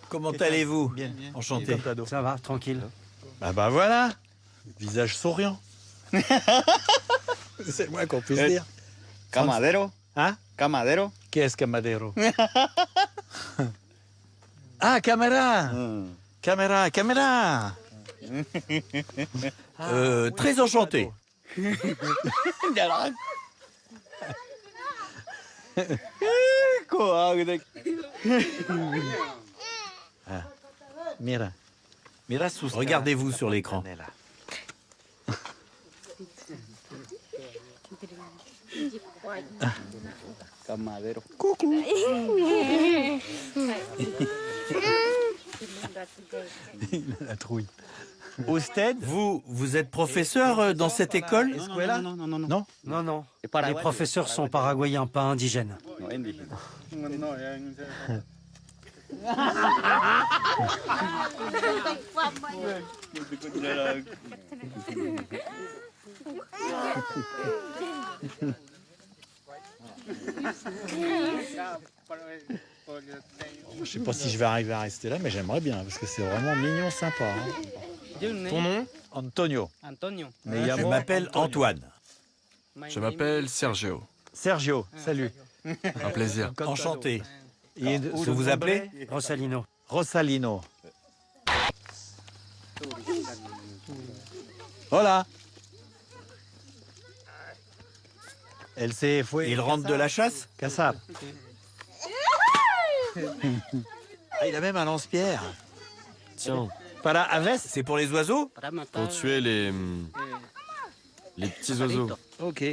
Comment allez-vous? Bien. Enchanté. Ça va, tranquille. Ah bah voilà. Visage souriant. C'est le moins qu'on puisse dire. Camadero. Hein? Camadero. Qu'est-ce Camadero? Ah, caméra. Caméra, caméra. Très enchanté. Ah, mira. Mira sus. Regardez-vous sur l'écran. Camadero. Coucou. La trouille. Usted, vous êtes professeur dans cette école? Non. Les professeurs sont paraguayens, pas indigènes. Je sais pas si je vais arriver à rester là, mais j'aimerais bien, parce que c'est vraiment mignon, sympa. Hein. Ton nom? Antonio. Je m'appelle Antoine. Je m'appelle Sergio. Sergio, salut. Un plaisir. Enchanté. Et vous vous appelez? Rosalino. Rosalino. Hola. Elle s'est fouée. Il rentre de la chasse? Cassab. Ah, il a même un lance-pierre. Tiens. Para aves. C'est pour les oiseaux? Pour tuer les petits oiseaux. Ok.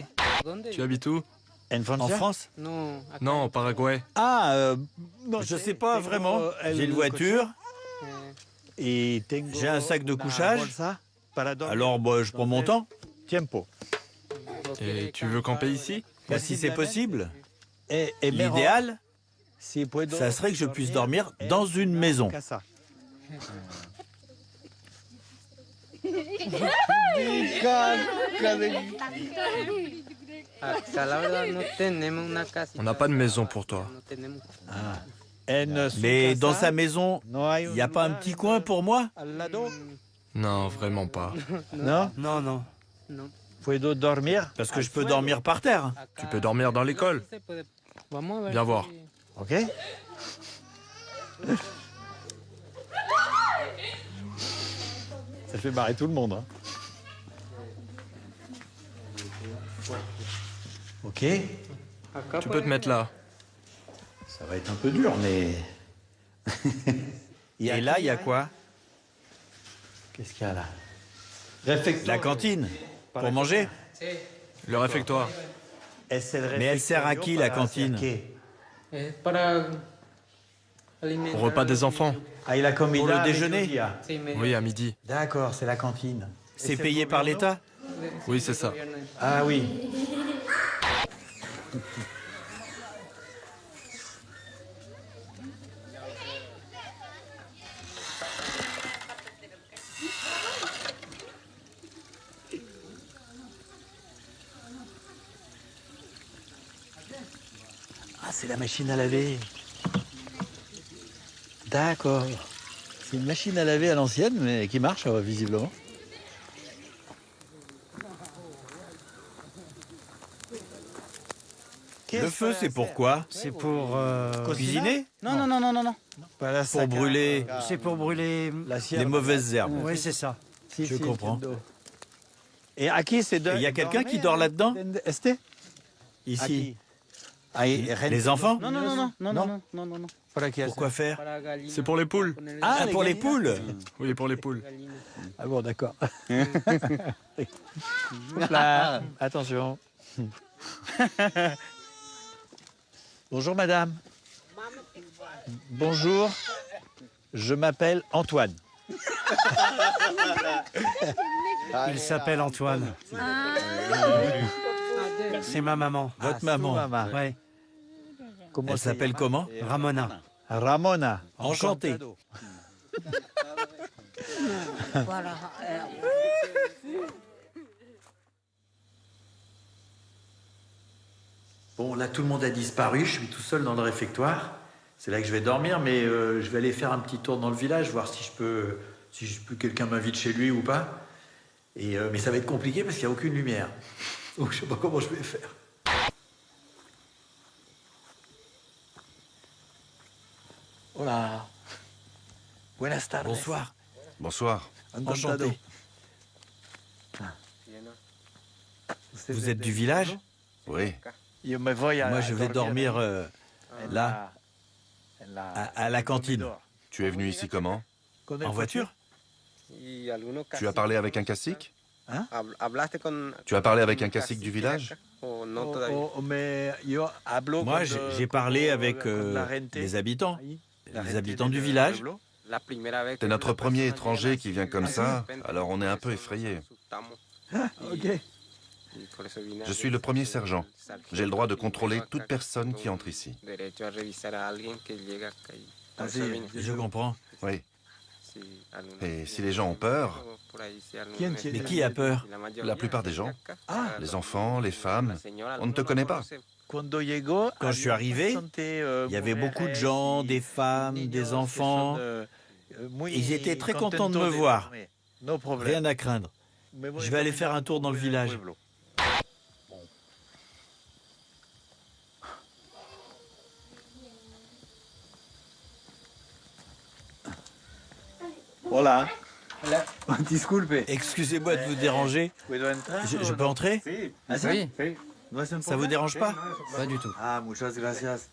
Tu habites où? En France? Non, au Paraguay. Ah, je sais pas vraiment. J'ai une voiture. J'ai un sac de couchage. Alors, je prends mon temps. Et tu veux camper ici? Si c'est possible. L'idéal, ça serait que je puisse dormir dans une maison. On n'a pas de maison pour toi. Mais dans sa maison, il n'y a pas un petit coin pour moi? Non, vraiment pas. Non? Non. Dormir? Parce que je peux dormir par terre. Tu peux dormir dans l'école. Viens voir. Ok. Ça fait marrer tout le monde. Hein. Ok. Tu peux te mettre là. Ça va être un peu dur, mais... Et là, il y a quoi? Qu'est-ce qu'il y a là? La cantine. Pour manger? Le réfectoire. Mais elle sert à qui, la cantine? Au repas des enfants. Pour le déjeuner? Oui, à midi. D'accord, c'est la cantine. C'est payé par l'État? Oui, c'est ça. Ah oui. Ah, c'est la machine à laver. D'accord. C'est une machine à laver à l'ancienne, mais qui marche, visiblement. Le feu, c'est pourquoi? C'est pour... Cuisiner? Non. Pour brûler C'est pour brûler... les mauvaises herbes. Oui, c'est ça. Je comprends. Et aquí, c'est de... Il y a quelqu'un qui dort là-dedans? Ici. Les enfants? Non. Pourquoi faire? C'est pour les poules. Ah, pour les poules? Oui, pour les poules. Ah bon, d'accord. Là, attention. Bonjour madame. Bonjour. Je m'appelle Antoine. Il s'appelle Antoine. C'est ma maman. Votre maman? Oui. Elle s'appelle comment? Ramona. Ramona. Enchanté. Voilà. Bon, là, tout le monde a disparu. Je suis tout seul dans le réfectoire. C'est là que je vais dormir, mais je vais aller faire un petit tour dans le village, voir si quelqu'un m'invite chez lui ou pas. Mais ça va être compliqué parce qu'il n'y a aucune lumière. Donc, je ne sais pas comment je vais faire. Hola. Buenas tardes. Bonsoir. Bonsoir. Enchanté. Vous êtes du village? Oui. Moi, je vais dormir là, à la cantine. Tu es venu ici comment? En voiture? Tu as parlé avec un cacique? Hein? Tu as parlé avec un cacique du village? Moi, j'ai parlé avec les habitants du village. T'es notre premier étranger qui vient comme ça, alors on est un peu effrayés. Ok. Je suis le premier sergent. J'ai le droit de contrôler toute personne qui entre ici. Je comprends. Oui. Et si les gens ont peur... Mais qui a peur? La plupart des gens. Les enfants, les femmes. On ne te connaît pas. Quand je suis arrivé, il y avait beaucoup de gens, des femmes, des enfants. Ils étaient très contents de me voir. Rien à craindre. Je vais aller faire un tour dans le village. Hola. Disculpe. Excusez-moi de vous déranger. Je peux entrer? Oui. Ça vous dérange pas? Pas du tout. Ah, muchas gracias.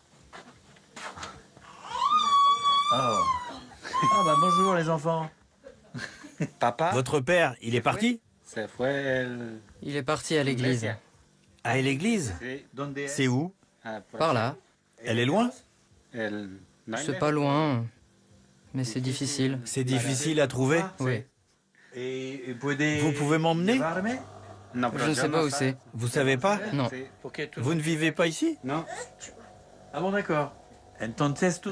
Oh. Ah bah bonjour les enfants. Papa? Votre père, il est parti? Il est parti à l'église. Ah, et l'église? C'est où? Par là. Elle est loin? C'est pas loin, mais c'est difficile. C'est difficile à trouver? Oui. Vous pouvez m'emmener? Je ne sais pas où c'est. Vous savez pas? Non. Vous ne vivez pas ici? Non. Ah bon, d'accord.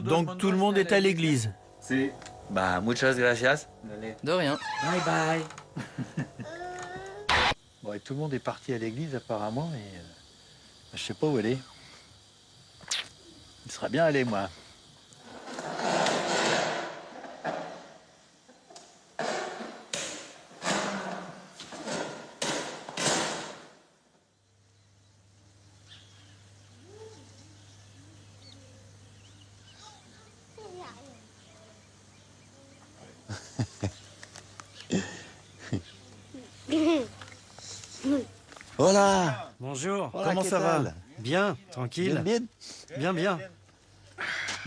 Donc tout le monde est à l'église? Bah, muchas gracias. De rien. Bye bye. Bon, et tout le monde est parti à l'église apparemment, mais je sais pas où elle est. Il serait bien allé, moi. Voilà. Bonjour. Comment ça va? Bien, tranquille. Bien. Bien, bien.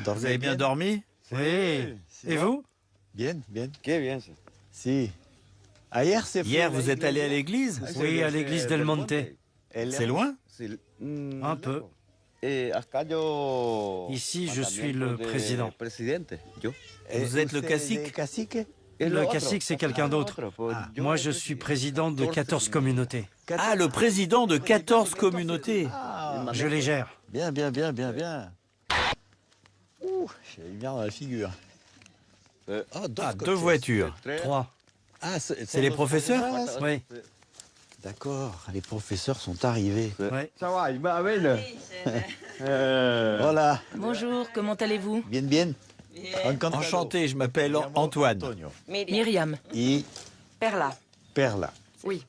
Vous avez bien dormi? Oui. Et vous? Bien, bien. Qué bien ça. Si. Ah, Hier, vous êtes allé à l'église? Oui, à l'église Del Monte. C'est loin? Un peu. Ici, je suis le président. Vous êtes le cacique? Le cacique, c'est quelqu'un d'autre. Moi, je suis président de 14 communautés. Ah, le président de 14 communautés. Je les gère. Bien, bien, bien, bien, bien. Ouh, j'ai eu bien dans la figure. Deux voitures. 3. Ah, C'est les professeurs? Oui. D'accord, les professeurs sont arrivés. Ouais. Voilà. Bonjour, comment allez-vous? Bien, bien. Enchanté, je m'appelle Antoine. Myriam. Et Perla. Perla. Oui.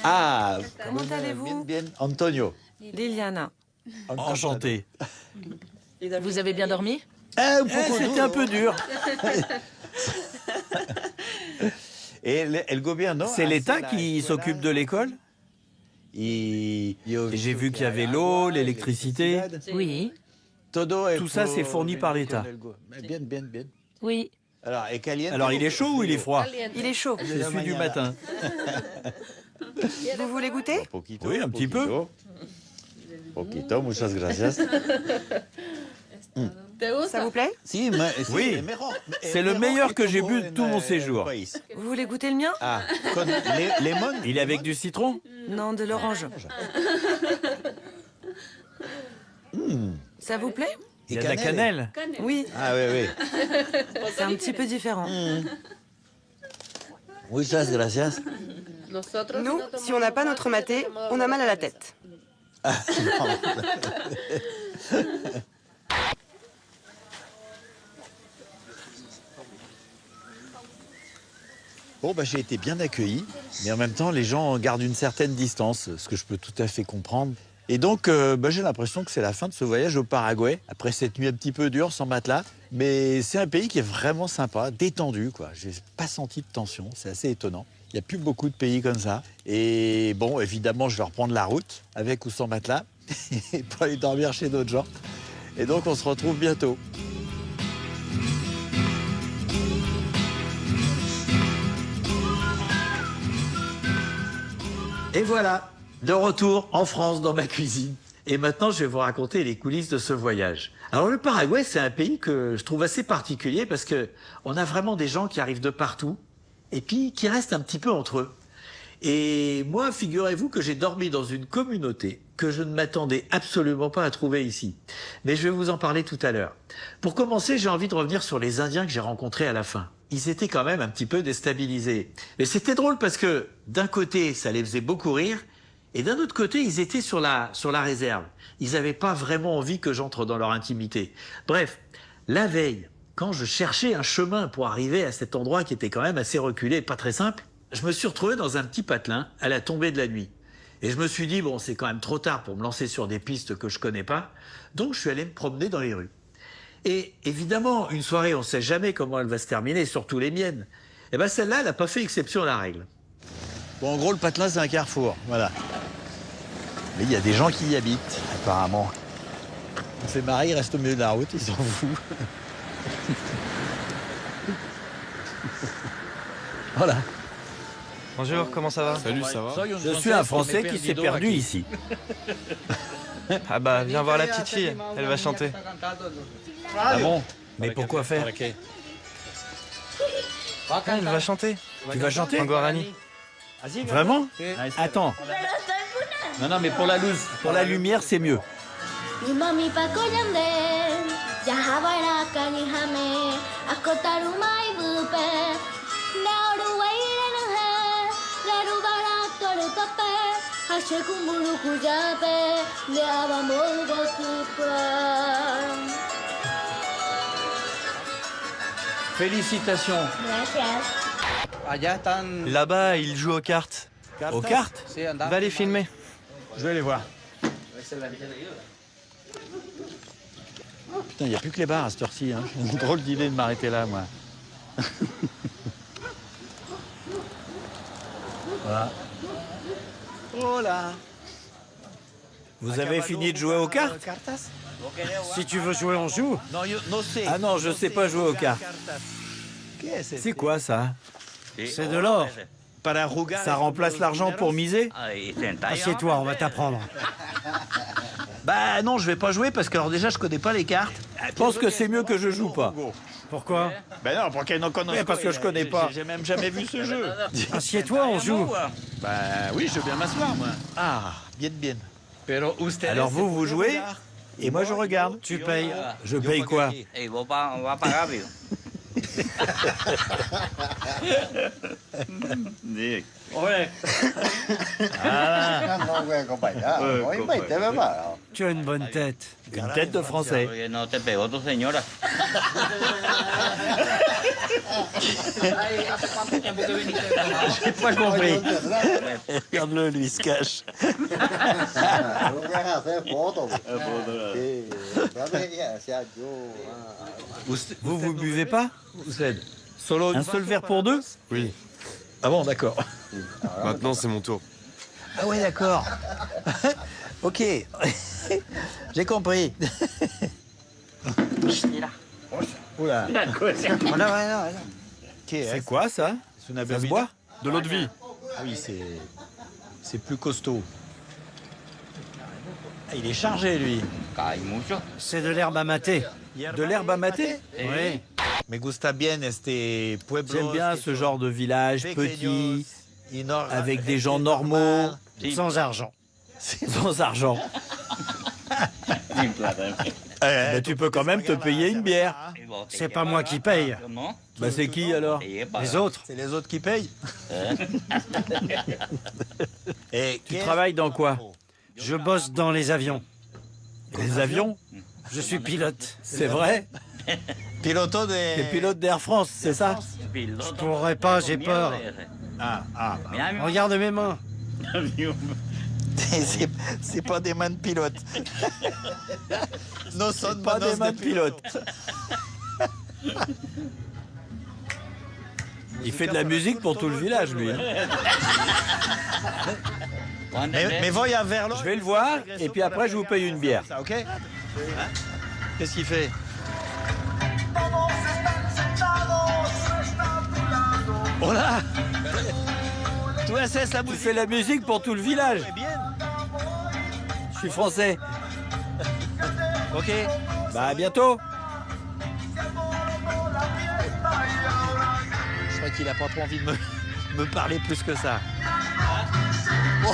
Ah, Comment allez-vous? bien, bien. Antonio. Liliana. Enchanté. Vous avez bien dormi? C'était un peu dur. Et le gouvernement. C'est l'État qui s'occupe de l'école? Et j'ai vu qu'il y avait l'eau, l'électricité. Oui. Tout ça, c'est fourni par l'État. Bien, bien, bien. Oui. Alors, il est chaud ou il est froid? Il est chaud. C'est celui du matin. Vous voulez goûter? Oui, un petit peu. Poquito, muchas gracias. Ça vous plaît? Oui, c'est le meilleur que j'ai bu de tout mon séjour. Vous voulez goûter le mien? Ah, con lemon. Il est avec du citron? Non, de l'orange. Ça vous plaît? Il y a de la cannelle. Oui. Ah oui, oui. C'est un petit peu différent. Muchas gracias. Nous, si on n'a pas notre maté, on a mal à la tête. Bon, bah, j'ai été bien accueilli, mais en même temps, les gens gardent une certaine distance, ce que je peux tout à fait comprendre. Et donc, j'ai l'impression que c'est la fin de ce voyage au Paraguay, après cette nuit un petit peu dure, sans matelas. Mais c'est un pays qui est vraiment sympa, détendu, quoi. J'ai pas senti de tension, c'est assez étonnant. Il n'y a plus beaucoup de pays comme ça. Et bon, évidemment, je vais reprendre la route, avec ou sans matelas, pour aller dormir chez d'autres gens. Et donc, on se retrouve bientôt. Et voilà, de retour en France dans ma cuisine. Et maintenant, je vais vous raconter les coulisses de ce voyage. Alors le Paraguay, c'est un pays que je trouve assez particulier parce que on a vraiment des gens qui arrivent de partout et puis qui restent un petit peu entre eux. Et moi, figurez-vous que j'ai dormi dans une communauté que je ne m'attendais absolument pas à trouver ici. Mais je vais vous en parler tout à l'heure. Pour commencer, j'ai envie de revenir sur les Indiens que j'ai rencontrés à la fin. Ils étaient quand même un petit peu déstabilisés. Mais c'était drôle parce que d'un côté, ça les faisait beaucoup rire, et d'un autre côté, ils étaient sur la réserve. Ils n'avaient pas vraiment envie que j'entre dans leur intimité. Bref, la veille, quand je cherchais un chemin pour arriver à cet endroit qui était quand même assez reculé et pas très simple, je me suis retrouvé dans un petit patelin à la tombée de la nuit. Et je me suis dit, bon, c'est quand même trop tard pour me lancer sur des pistes que je connais pas, donc je suis allé me promener dans les rues. Et évidemment, une soirée, on ne sait jamais comment elle va se terminer, surtout les miennes. Et bien celle-là, elle n'a pas fait exception à la règle. Bon, en gros, le patelin, c'est un carrefour, voilà. Mais il y a des gens qui y habitent, apparemment. On fait marrer, ils restent au milieu de la route, ils s'en foutent. Voilà. Bonjour, comment ça va? Salut, ça va? Je suis un Français qui s'est perdu ici. Ah bah, viens voir la petite fille, elle va chanter. Ah bon? Mais pourquoi faire? Ah, elle va chanter. Tu vas chanter? En Guarani. Vraiment? Attends. Non, mais pour la loose. Pour la lumière, c'est mieux. Félicitations. Là-bas, ils jouent aux cartes. Aux cartes? Va les filmer. Je vais les voir. Putain, il n'y a plus que les bars à cette heure-ci. Hein. J'ai une drôle d'idée de m'arrêter là, moi. Voilà. Oh là. Vous avez fini de jouer aux cartes? Si tu veux jouer, on joue. Ah non, je sais pas jouer aux cartes. C'est quoi ça? C'est de l'or. Ça remplace l'argent pour miser? Assieds-toi, on va t'apprendre. Bah non, je vais pas jouer parce que alors déjà je connais pas les cartes. Je pense que c'est mieux que je joue pas. Pourquoi? Ben non, pour qu'elle n'en connaisse pas. Parce que je connais pas. J'ai même jamais vu ce jeu. Assieds-toi, on joue. Bah oui, je veux bien m'asseoir moi. Ah, bien. Alors vous jouez et moi je regarde. Tu payes. Je paye quoi? Tu as une bonne tête. Une tête de français. J'ai pas compris. Regarde-le, lui, il se cache. Vous buvez pas? Un seul verre pour deux? Oui. Ah bon, d'accord. Maintenant, c'est mon tour. Ah ouais, d'accord. Ok. J'ai compris. Oula. C'est quoi ça? Ça se boit? De l'eau de vie. Ah oui, c'est plus costaud. Ah, il est chargé, lui. C'est de l'herbe à mater. De l'herbe à mater? Oui. Me gusta bien este pueblo. J'aime bien ce genre de village petit, avec des gens normaux. Sans argent. Sans argent. Mais tu peux quand même te payer une bière. C'est pas moi qui paye. Bah c'est qui alors? Les autres. C'est les autres qui payent. Et tu travailles dans quoi? Je bosse dans les avions. Les avions? Je suis pilote. C'est vrai? T'es pilote d'Air France, c'est ça? Je pourrais pas, j'ai peur. Regarde mes mains. C'est pas des mains de pilote. Non, c'est pas des mains de pilote. Il fait de la musique pour tout le village, lui. Mais voyons vers l'autre. Je vais le voir, et puis après, je vous paye une bière. Ok? Qu'est-ce qu'il fait? Oh là! Tu fais la musique pour tout le village. Je suis français. Ok. Bah à bientôt. Je crois qu'il a pas trop envie de me parler plus que ça. Oh.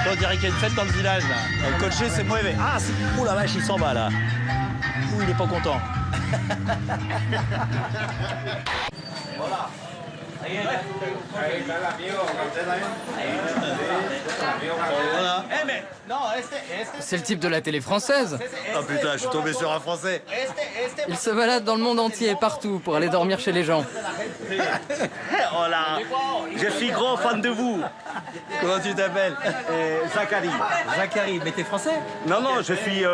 On dirait qu'il y a une fête dans le village là. Le cocher c'est mauvais. Ah, oh la vache, il s'en va là. Ouh, il est pas content. Voilà. C'est le type de la télé française. Ah putain, je suis tombé sur un français. Il se balade dans le monde entier, partout, pour aller dormir chez les gens. Oh là, je suis gros fan de vous. Comment tu t'appelles? Zachary. Zachary, mais t'es français? Non, non, je suis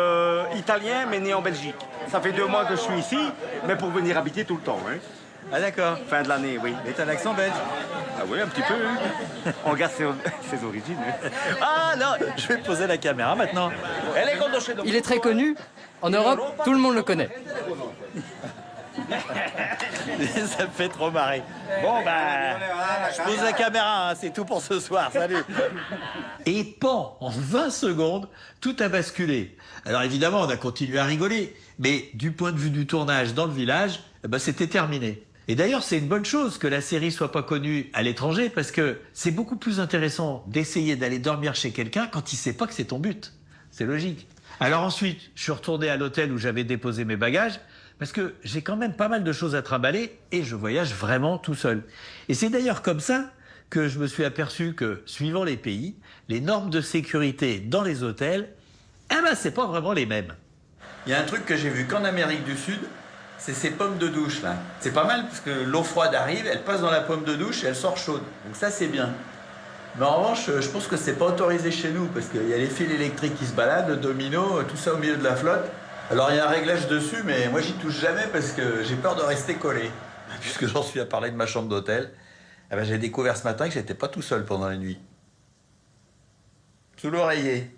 italien, mais né en Belgique. Ça fait 2 mois que je suis ici, mais pour venir habiter tout le temps. Hein. Ah d'accord. Fin de l'année, oui. Et t'as l'accent belge? Ah oui, un petit peu. Hein. On garde ses origines. Hein. Ah non, je vais poser la caméra maintenant. Il est très connu. En Europe, tout le monde le connaît. Ça me fait trop marrer. Bon, bah, je pose la caméra, hein, c'est tout pour ce soir. Salut. Et pan, en 20 secondes, tout a basculé. Alors évidemment, on a continué à rigoler, mais du point de vue du tournage dans le village, eh ben, c'était terminé. Et d'ailleurs, c'est une bonne chose que la série soit pas connue à l'étranger, parce que c'est beaucoup plus intéressant d'essayer d'aller dormir chez quelqu'un quand il sait pas que c'est ton but. C'est logique. Alors ensuite, je suis retourné à l'hôtel où j'avais déposé mes bagages, parce que j'ai quand même pas mal de choses à trimballer et je voyage vraiment tout seul. Et c'est d'ailleurs comme ça que je me suis aperçu que, suivant les pays, les normes de sécurité dans les hôtels, eh ben, c'est pas vraiment les mêmes. Il y a un truc que j'ai vu qu'en Amérique du Sud, c'est ces pommes de douche là. C'est pas mal parce que l'eau froide arrive, elle passe dans la pomme de douche et elle sort chaude. Donc ça c'est bien. Mais en revanche, je pense que c'est pas autorisé chez nous parce qu'il y a les fils électriques qui se baladent, le domino, tout ça au milieu de la flotte. Alors il y a un réglage dessus, mais moi j'y touche jamais parce que j'ai peur de rester collé. Puisque j'en suis à parler de ma chambre d'hôtel, eh ben, j'ai découvert ce matin que j'étais pas tout seul pendant la nuit. Sous l'oreiller.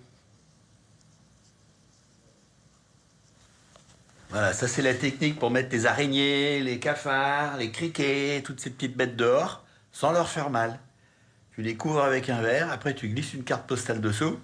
Voilà, ça c'est la technique pour mettre tes araignées, les cafards, les criquets, toutes ces petites bêtes dehors, sans leur faire mal. Tu les couvres avec un verre, après tu glisses une carte postale dessous,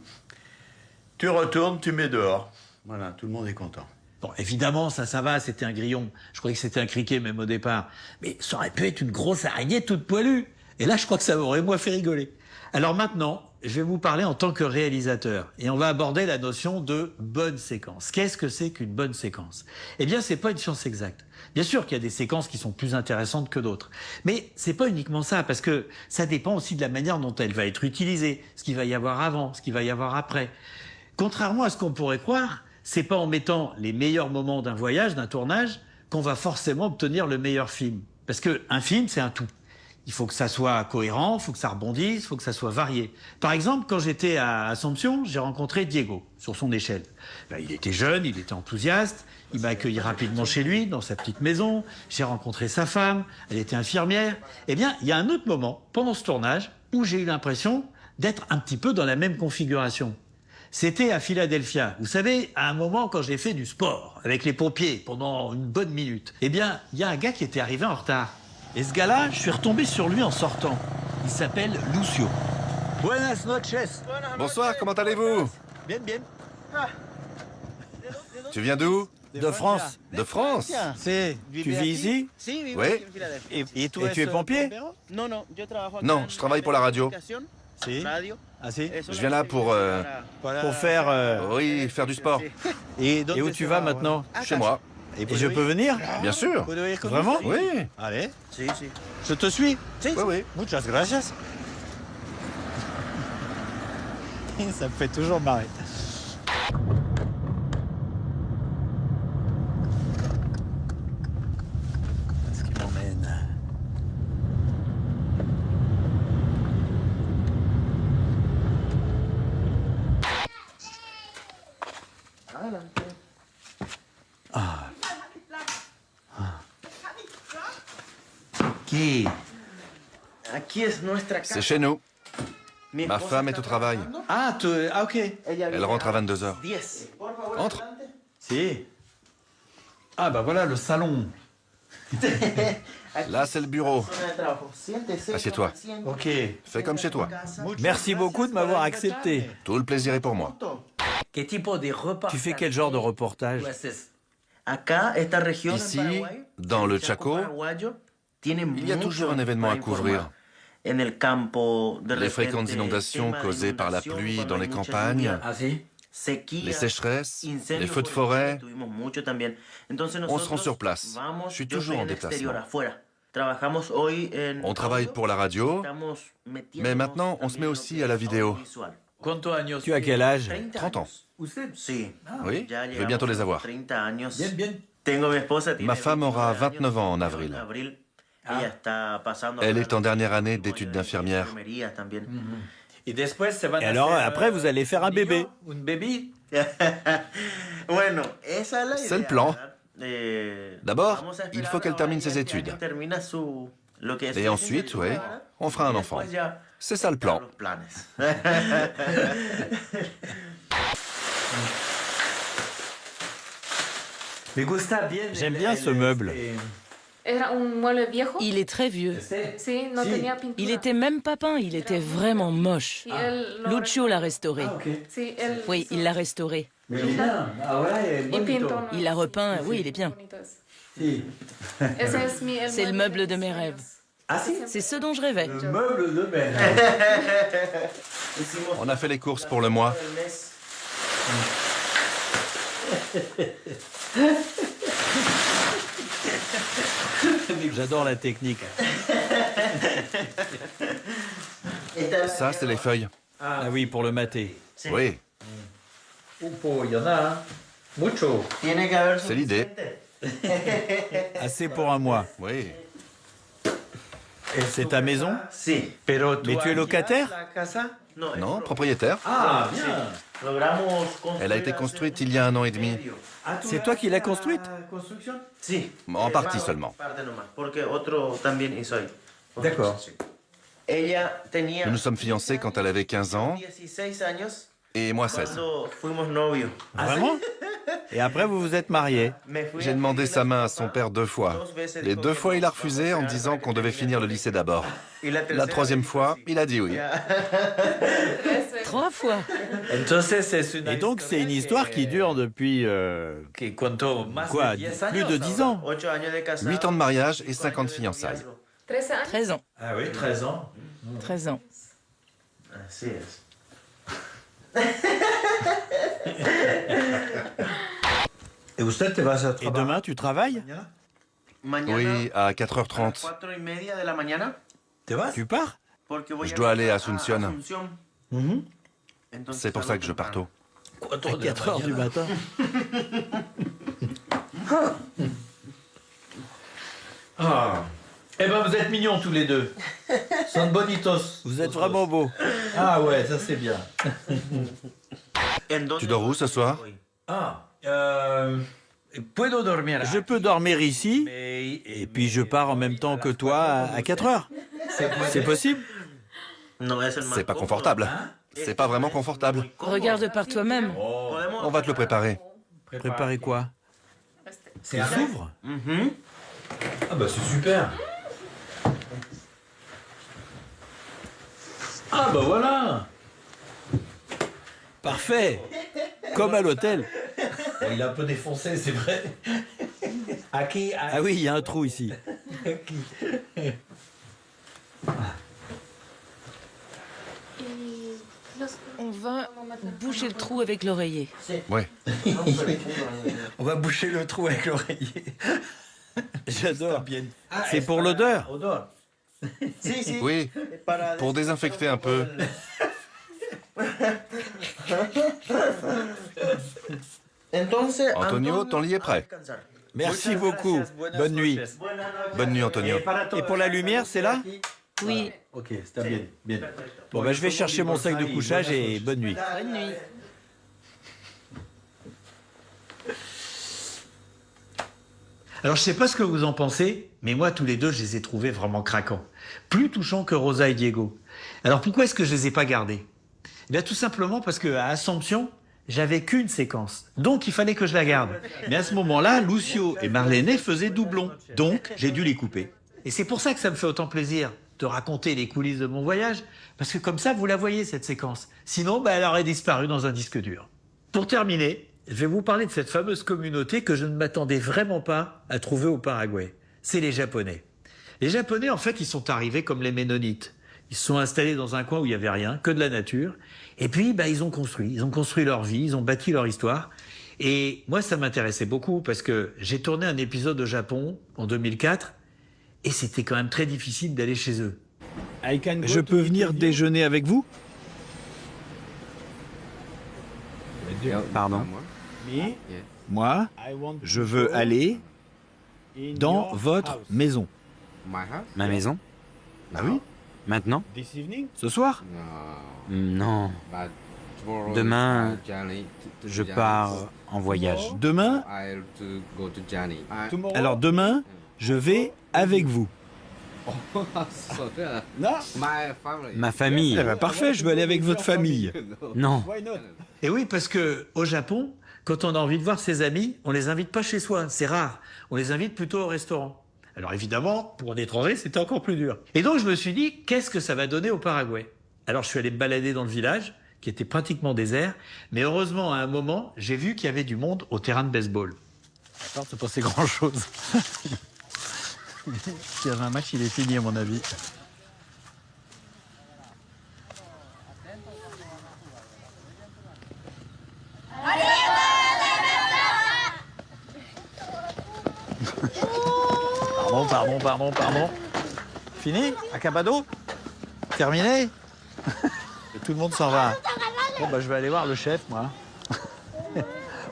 tu retournes, tu mets dehors. Voilà, tout le monde est content. Bon, évidemment, ça va, c'était un grillon. Je croyais que c'était un criquet même au départ. Mais ça aurait pu être une grosse araignée toute poilue. Et là, je crois que ça m'aurait moins fait rigoler. Alors maintenant, je vais vous parler en tant que réalisateur. Et on va aborder la notion de bonne séquence. Qu'est-ce que c'est qu'une bonne séquence? Eh bien, c'est pas une science exacte. Bien sûr qu'il y a des séquences qui sont plus intéressantes que d'autres. Mais c'est pas uniquement ça, parce que ça dépend aussi de la manière dont elle va être utilisée, ce qu'il va y avoir avant, ce qu'il va y avoir après. Contrairement à ce qu'on pourrait croire, c'est pas en mettant les meilleurs moments d'un voyage, d'un tournage, qu'on va forcément obtenir le meilleur film. Parce qu'un film, c'est un tout. Il faut que ça soit cohérent, il faut que ça rebondisse, il faut que ça soit varié. Par exemple, quand j'étais à Assomption, j'ai rencontré Diego, sur son échelle. Ben, il était jeune, il était enthousiaste, il m'a accueilli rapidement chez lui, dans sa petite maison. J'ai rencontré sa femme, elle était infirmière. Eh bien, il y a un autre moment, pendant ce tournage, où j'ai eu l'impression d'être un petit peu dans la même configuration. C'était à Philadelphia. Vous savez, à un moment, quand j'ai fait du sport avec les pompiers pendant une bonne minute, eh bien, il y a un gars qui était arrivé en retard. Et ce gars-là, je suis retombé sur lui en sortant. Il s'appelle Lucio. Buenas noches. Bonsoir, comment allez-vous? Bien, bien. Tu viens d'où? De France. De France? Tu vis ici? Oui. Et tu es pompier? Non, je travaille pour la radio. Ah si? Je viens là pour faire... oui, faire du sport. Et où tu vas maintenant? Chez moi. Et je peux venir? Bien sûr. Vraiment? Oui. Allez. Je te suis? Oui, oui. Muchas gracias. Ça me fait toujours marrer. Est-ce qu'il m'emmène? Ah. Ok. C'est chez nous. Ma femme est au travail. Ah, ok. Elle rentre à 22h. Entre. Si. Ah, bah voilà le salon. Là, c'est le bureau. Assieds-toi. Ok. Fais comme chez toi. Merci beaucoup de m'avoir accepté. Tout le plaisir est pour moi. Tu fais quel genre de reportage? Ici, dans le Chaco, il y a toujours un événement à couvrir. Les fréquentes inondations causées par la pluie dans les campagnes, les sécheresses, les feux de forêt. On se rend sur place. Je suis toujours en déplacement. On travaille pour la radio, mais maintenant on se met aussi à la vidéo. Tu as quel âge? 30 ans. Oui, je vais bientôt les avoir. Ma femme aura 29 ans en avril. Elle est en dernière année d'études d'infirmière. Et alors, après, vous allez faire un bébé. C'est le plan. D'abord, il faut qu'elle termine ses études. Et ensuite, oui, on fera un enfant. C'est ça le plan. J'aime bien ce meuble. Il est très vieux. Il était même pas peint, il était vraiment moche. Lucio l'a restauré. Oui, il l'a restauré. Il l'a repeint, oui, il est bien. C'est le meuble de mes rêves. C'est ce dont je rêvais. Le meuble de mes rêves. On a fait les courses pour le mois. J'adore la technique. Ça, c'est les feuilles. Ah oui, pour le mater. Oui. Il y en a, hein. Mucho. C'est l'idée. Assez pour un mois. Oui. C'est ta maison? Mais tu es locataire? Non, propriétaire. Ah, bien. Elle a été construite il y a 1 an et demi. C'est toi qui l'as construite? En partie seulement. D'accord. Nous nous sommes fiancés quand elle avait 15 ans et moi 16. Vraiment? Et après, vous vous êtes mariés? J'ai demandé sa main à son père 2 fois. Les 2 fois, il a refusé en me disant qu'on devait finir le lycée d'abord. La 3e fois, il a dit oui. 3 fois. Et donc, c'est une histoire qui dure depuis... quoi? Plus de 10 ans? 8 ans de mariage et 50 fiançailles. 13 ans. Ah oui, 13 ans. 13 ans. Et demain, tu travailles? Oui, à 4h30. Tu pars? Je dois aller à Asunción. C'est pour ça que je pars tôt. À 4 heures du matin. Ah. Eh ben, vous êtes mignons tous les deux. Son bonitos. Vous êtes vraiment beaux. Ah ouais, ça c'est bien. Tu dors où ce soir? Je peux dormir ici, et puis je pars en même temps que toi à 4 heures. C'est possible? C'est pas confortable. C'est pas vraiment confortable. Regarde par toi-même. On va te le préparer. Préparer quoi? Il s'ouvre? Ah bah c'est super. Ah bah voilà. Parfait. Comme à l'hôtel. Il est un peu défoncé, c'est vrai. Ah oui, il y a un trou ici. On va boucher le trou avec l'oreiller. Ouais. On va boucher le trou avec l'oreiller. J'adore. C'est pour l'odeur? Oui, pour désinfecter un peu. Antonio, ton lit est prêt. Merci beaucoup. Bonne nuit. Bonne nuit, Antonio. Et pour la lumière, c'est là? Oui. Ok, c'est bien. Bien. Bon, ben, je vais chercher mon sac de couchage et bonne nuit. Bonne nuit. Alors, je sais pas ce que vous en pensez, mais moi, tous les deux, je les ai trouvés vraiment craquants. Plus touchants que Rosa et Diego. Alors, pourquoi est-ce que je les ai pas gardés? Eh bien, tout simplement parce qu'à Assomption, j'avais qu'une séquence. Donc, il fallait que je la garde. Mais à ce moment-là, Lucio et Marlene faisaient doublon. Donc, j'ai dû les couper. Et c'est pour ça que ça me fait autant plaisir de raconter les coulisses de mon voyage, parce que comme ça, vous la voyez, cette séquence. Sinon, elle aurait disparu dans un disque dur. Pour terminer, je vais vous parler de cette fameuse communauté que je ne m'attendais vraiment pas à trouver au Paraguay. C'est les Japonais. Les Japonais, en fait, ils sont arrivés comme les Ménonites. Ils se sont installés dans un coin où il n'y avait rien, que de la nature. Et puis, ils ont construit. Ils ont construit leur vie, ils ont bâti leur histoire. Et moi, ça m'intéressait beaucoup parce que j'ai tourné un épisode au Japon en 2004 et c'était quand même très difficile d'aller chez eux. Je peux venir déjeuner avec vous? Pardon? Moi, je veux aller dans votre maison. Ma maison? Ah oui? Maintenant? Ce soir? Non. Demain, je pars en voyage. Demain? Alors demain, je vais avec vous. Ma famille. Eh ben, parfait, je veux aller avec votre famille. Non. Et oui, parce que au Japon, quand on a envie de voir ses amis, on les invite pas chez soi, c'est rare. On les invite plutôt au restaurant. Alors évidemment, pour un étranger, c'était encore plus dur. Et donc je me suis dit, qu'est-ce que ça va donner au Paraguay? Alors je suis allé me balader dans le village, qui était pratiquement désert, mais heureusement, à un moment, j'ai vu qu'il y avait du monde au terrain de baseball. Alors, c'est pas c'est grand-chose. S'il y avait un match, il est fini à mon avis. Pardon. Fini? Acabado? Terminé? Et tout le monde s'en va. Bon, bah, je vais aller voir le chef, moi.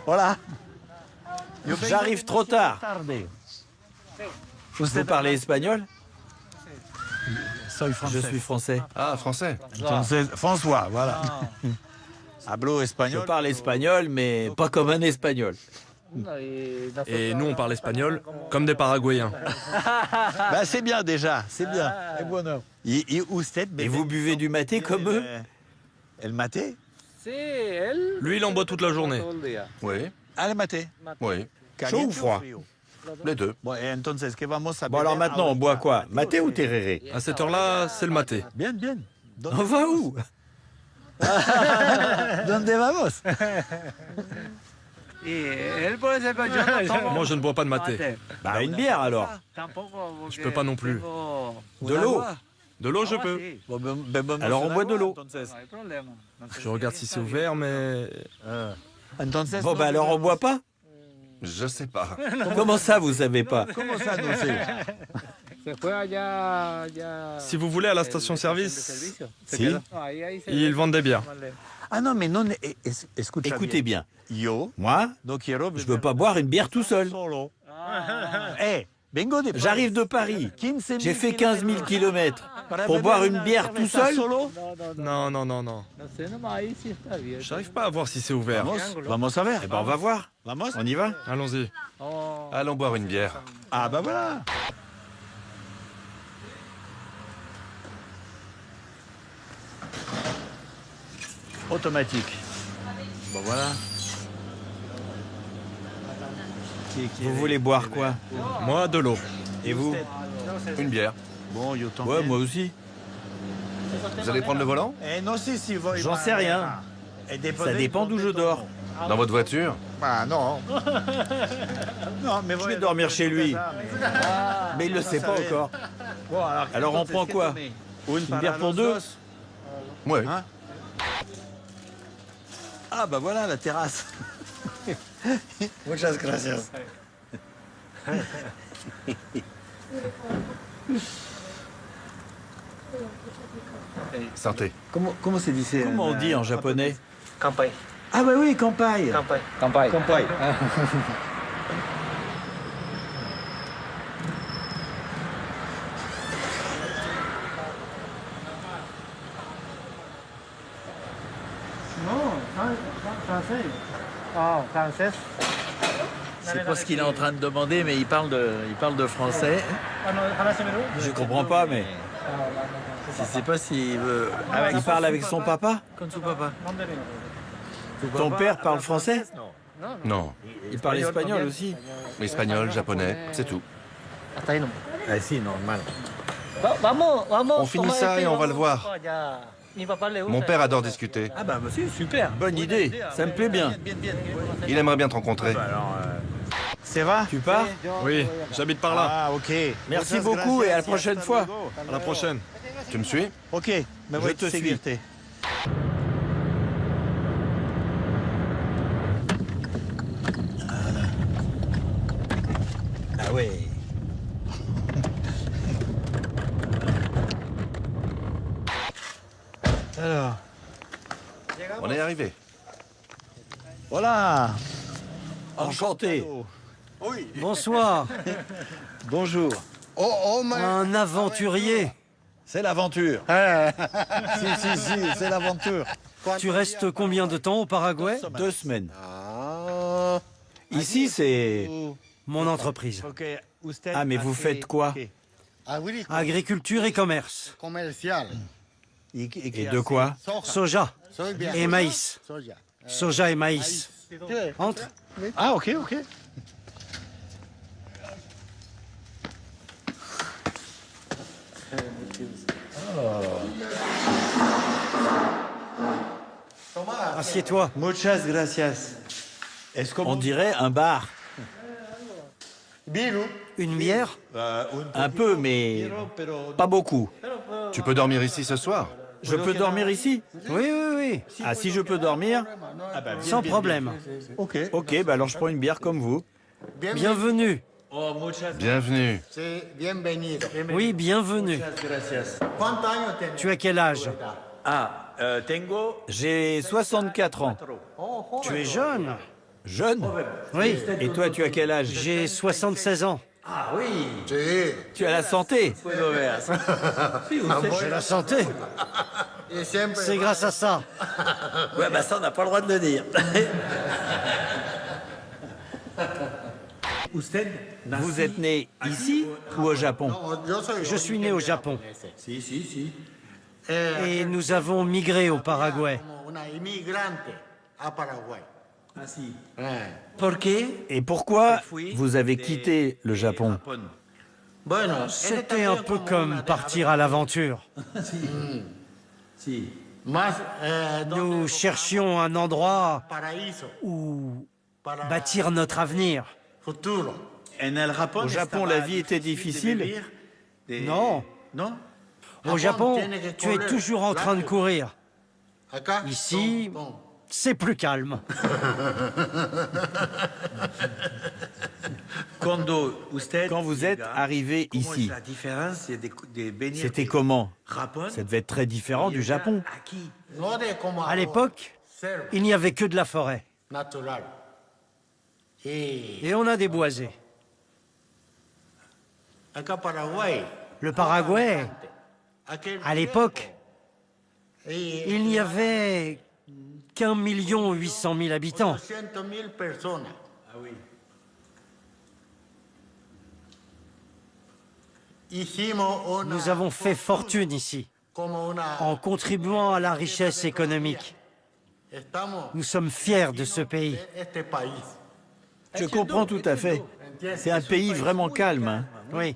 Voilà. J'arrive trop tard. Vous parlez espagnol? Je suis français. Ah, français. François, voilà. Hablo espagnol. Je parle espagnol, mais pas comme un espagnol. Et nous, on parle espagnol comme des Paraguayens. Bah, c'est bien déjà, c'est bien. Et vous buvez du maté comme eux? El maté? Lui, il en boit toute la journée. Oui. Ah, le maté? Oui. Chaud ou froid? Les deux. Bon, alors maintenant, on boit quoi? Maté ou tereré? À cette heure-là, c'est le maté. Bien. On va où? Donde vamos? Moi, je ne bois pas de maté. Bah, une bière alors. Je peux pas non plus. De l'eau? De l'eau, je peux. Alors on boit de l'eau. Je regarde si c'est ouvert, mais... Bon, bah alors on boit pas? Je sais pas. Comment ça, vous savez pas? Comment ça, non, c'est... Si vous voulez, à la station-service, Si. ils vendent des bières. Ah non, mais non... Écoutez bien. Yo, Moi, je veux pas boire une bière tout seul. J'arrive de Paris. J'ai fait 15 000 kilomètres. Pour boire une bière tout seul? Non. J'arrive pas à voir si c'est ouvert. Vamos a ver. Eh ben, on va voir. On y va? Allons-y. Allons boire une bière. Ah bah voilà. Automatique. Bon voilà. Vous voulez boire quoi? Moi, de l'eau. Et vous? Une bière. Ouais, moi aussi. Vous allez prendre le volant? J'en sais rien. Ça dépend d'où je dors. Dans votre voiture? Bah non. Non, mais Je vais dormir chez lui. Mais il le sait pas encore. Alors on prend quoi? Une bière pour deux? Oui. Ah bah voilà la terrasse. Muchas gracias. Santé. Comment c'est dit? Comment on dit en japonais? Kanpai. Ah bah oui, kanpai. Kanpai. C'est pas ce qu'il est en train de demander, mais il parle de français. Je comprends pas, mais... Je sais pas s'il veut... Il parle avec son papa? Comme son papa. Ton père parle français? Non. Il parle espagnol aussi? Espagnol, japonais, c'est tout. Ah si, normal. On finit ça et on va le voir. Mon père adore discuter. Ah bah si, super. Bonne idée, ça me plaît bien. Il aimerait bien te rencontrer. C'est vrai? Tu pars? Oui, j'habite par là. Ah ok. Merci beaucoup et à la prochaine fois. À la prochaine. Tu me suis? Ok, mais Je te suis. Ah ouais. Alors, On est arrivé. voilà. Enchanté. Bonsoir. Bonjour. Un aventurier. C'est l'aventure. si, c'est l'aventure. Tu restes combien de temps au Paraguay? 2 semaines. Ici, c'est mon entreprise. Ah, mais vous faites quoi? Agriculture et commerce. Et de quoi? Soja et maïs. Soja et maïs. Entre. Ah, ok, ok. Assieds-toi. Muchas gracias. On dirait un bar. Une bière? Un peu, mais pas beaucoup. Tu peux dormir ici ce soir? Je peux dormir ici? Oui, oui, oui. Ah, si je peux dormir? Sans problème. Ok, bah alors je prends une bière comme vous. Bienvenue. Bienvenue. Oui, bienvenue. Tu as quel âge? J'ai 64 ans. Tu es jeune? Jeune? Oui. Et toi, tu as quel âge? J'ai 76 ans. Ah oui. Tu as la santé. J'ai la santé. C'est grâce à ça. Ouais, bah ça, on n'a pas le droit de le dire. Vous êtes né ici ou au Japon? Je suis né au Japon. Et nous avons migré au Paraguay. Et pourquoi vous avez quitté le Japon? C'était un peu comme partir à l'aventure. Nous cherchions un endroit où bâtir notre avenir. Au Japon, la vie était difficile? Non. Au Japon, tu es toujours en train de courir. Ici, c'est plus calme. Quand vous êtes arrivé ici, c'était comment? Ça devait être très différent du Japon. À l'époque, il n'y avait que de la forêt. Et on a des boisés. Le Paraguay, à l'époque, il n'y avait qu'1 800 000 habitants. Nous avons fait fortune ici, en contribuant à la richesse économique. Nous sommes fiers de ce pays. Je comprends tout à fait. C'est un pays vraiment calme. Hein. Oui,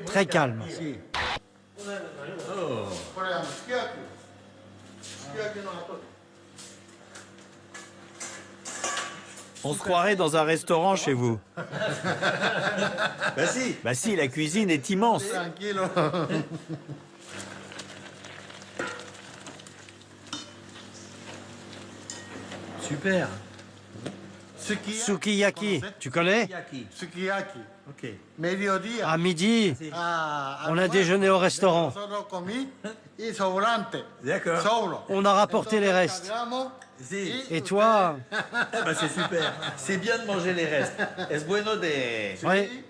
très calme. On se croirait dans un restaurant chez vous. Bah si, la cuisine est immense. Super. Sukiyaki, tu connais? Sukiyaki. À midi, on a déjeuné au restaurant. D'accord. On a rapporté les restes. Et toi? C'est super. C'est bien de manger les restes. Es bueno de... Oui.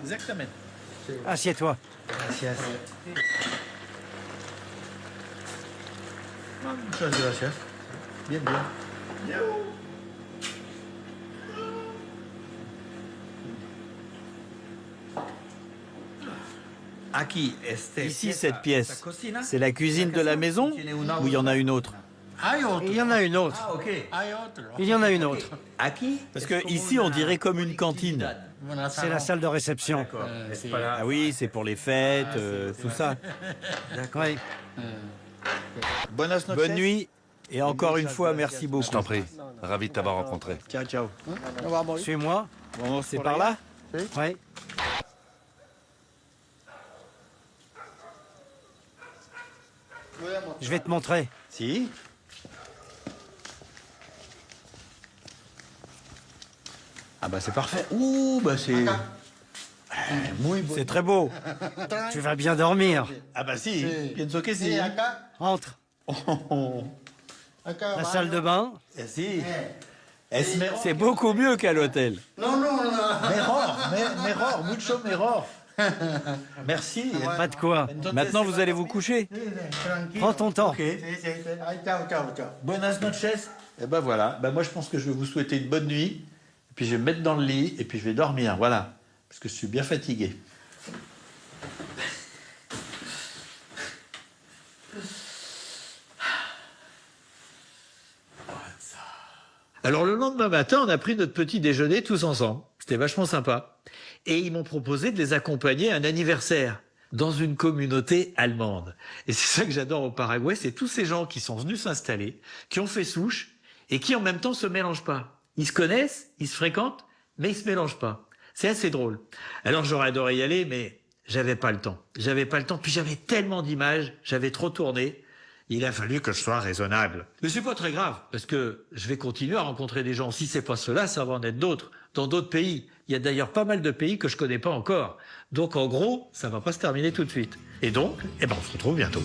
Exactement. Assieds-toi. Gracias. Muchas gracias. Bien, bien. Ici, cette pièce, c'est la cuisine de la maison ou il y en a une autre? Il y en a une autre. Il y en a une autre. Parce que ici, on dirait comme une cantine. C'est la salle de réception. Ah oui, c'est pour les fêtes, tout ça. Oui. Bonne nuit et encore une fois, merci beaucoup. Je t'en prie. Ravi de t'avoir rencontré. Ciao, ciao. Suis-moi. Bon, c'est par là? Oui. Je vais te montrer. Si. Ah bah c'est parfait. Ouh, bah c'est... C'est très beau. Tu vas bien dormir. Ah bah si, pienso que si. Entre. La salle de bain. Si. C'est beaucoup mieux qu'à l'hôtel. Mejor, mucho mejor. Merci. Pas de quoi. Maintenant, vous allez vous coucher. Prends ton temps. Okay. Buenas noches. Et ben voilà. Ben moi, je pense que je vais vous souhaiter une bonne nuit. Et puis je vais me mettre dans le lit et puis je vais dormir. Voilà. Parce que je suis bien fatigué. Alors le lendemain matin, on a pris notre petit déjeuner tous ensemble. C'était vachement sympa. Et ils m'ont proposé de les accompagner à un anniversaire dans une communauté allemande. Et c'est ça que j'adore au Paraguay, c'est tous ces gens qui sont venus s'installer, qui ont fait souche et qui en même temps se mélangent pas. Ils se connaissent, ils se fréquentent, mais ils se mélangent pas. C'est assez drôle. Alors j'aurais adoré y aller, mais j'avais pas le temps. J'avais pas le temps, puis j'avais tellement d'images, j'avais trop tourné. Il a fallu que je sois raisonnable. Mais c'est pas très grave, parce que je vais continuer à rencontrer des gens. Si c'est pas cela, ça va en être d'autres, dans d'autres pays. Il y a d'ailleurs pas mal de pays que je connais pas encore. Donc en gros, ça va pas se terminer tout de suite. Et donc, on se retrouve bientôt.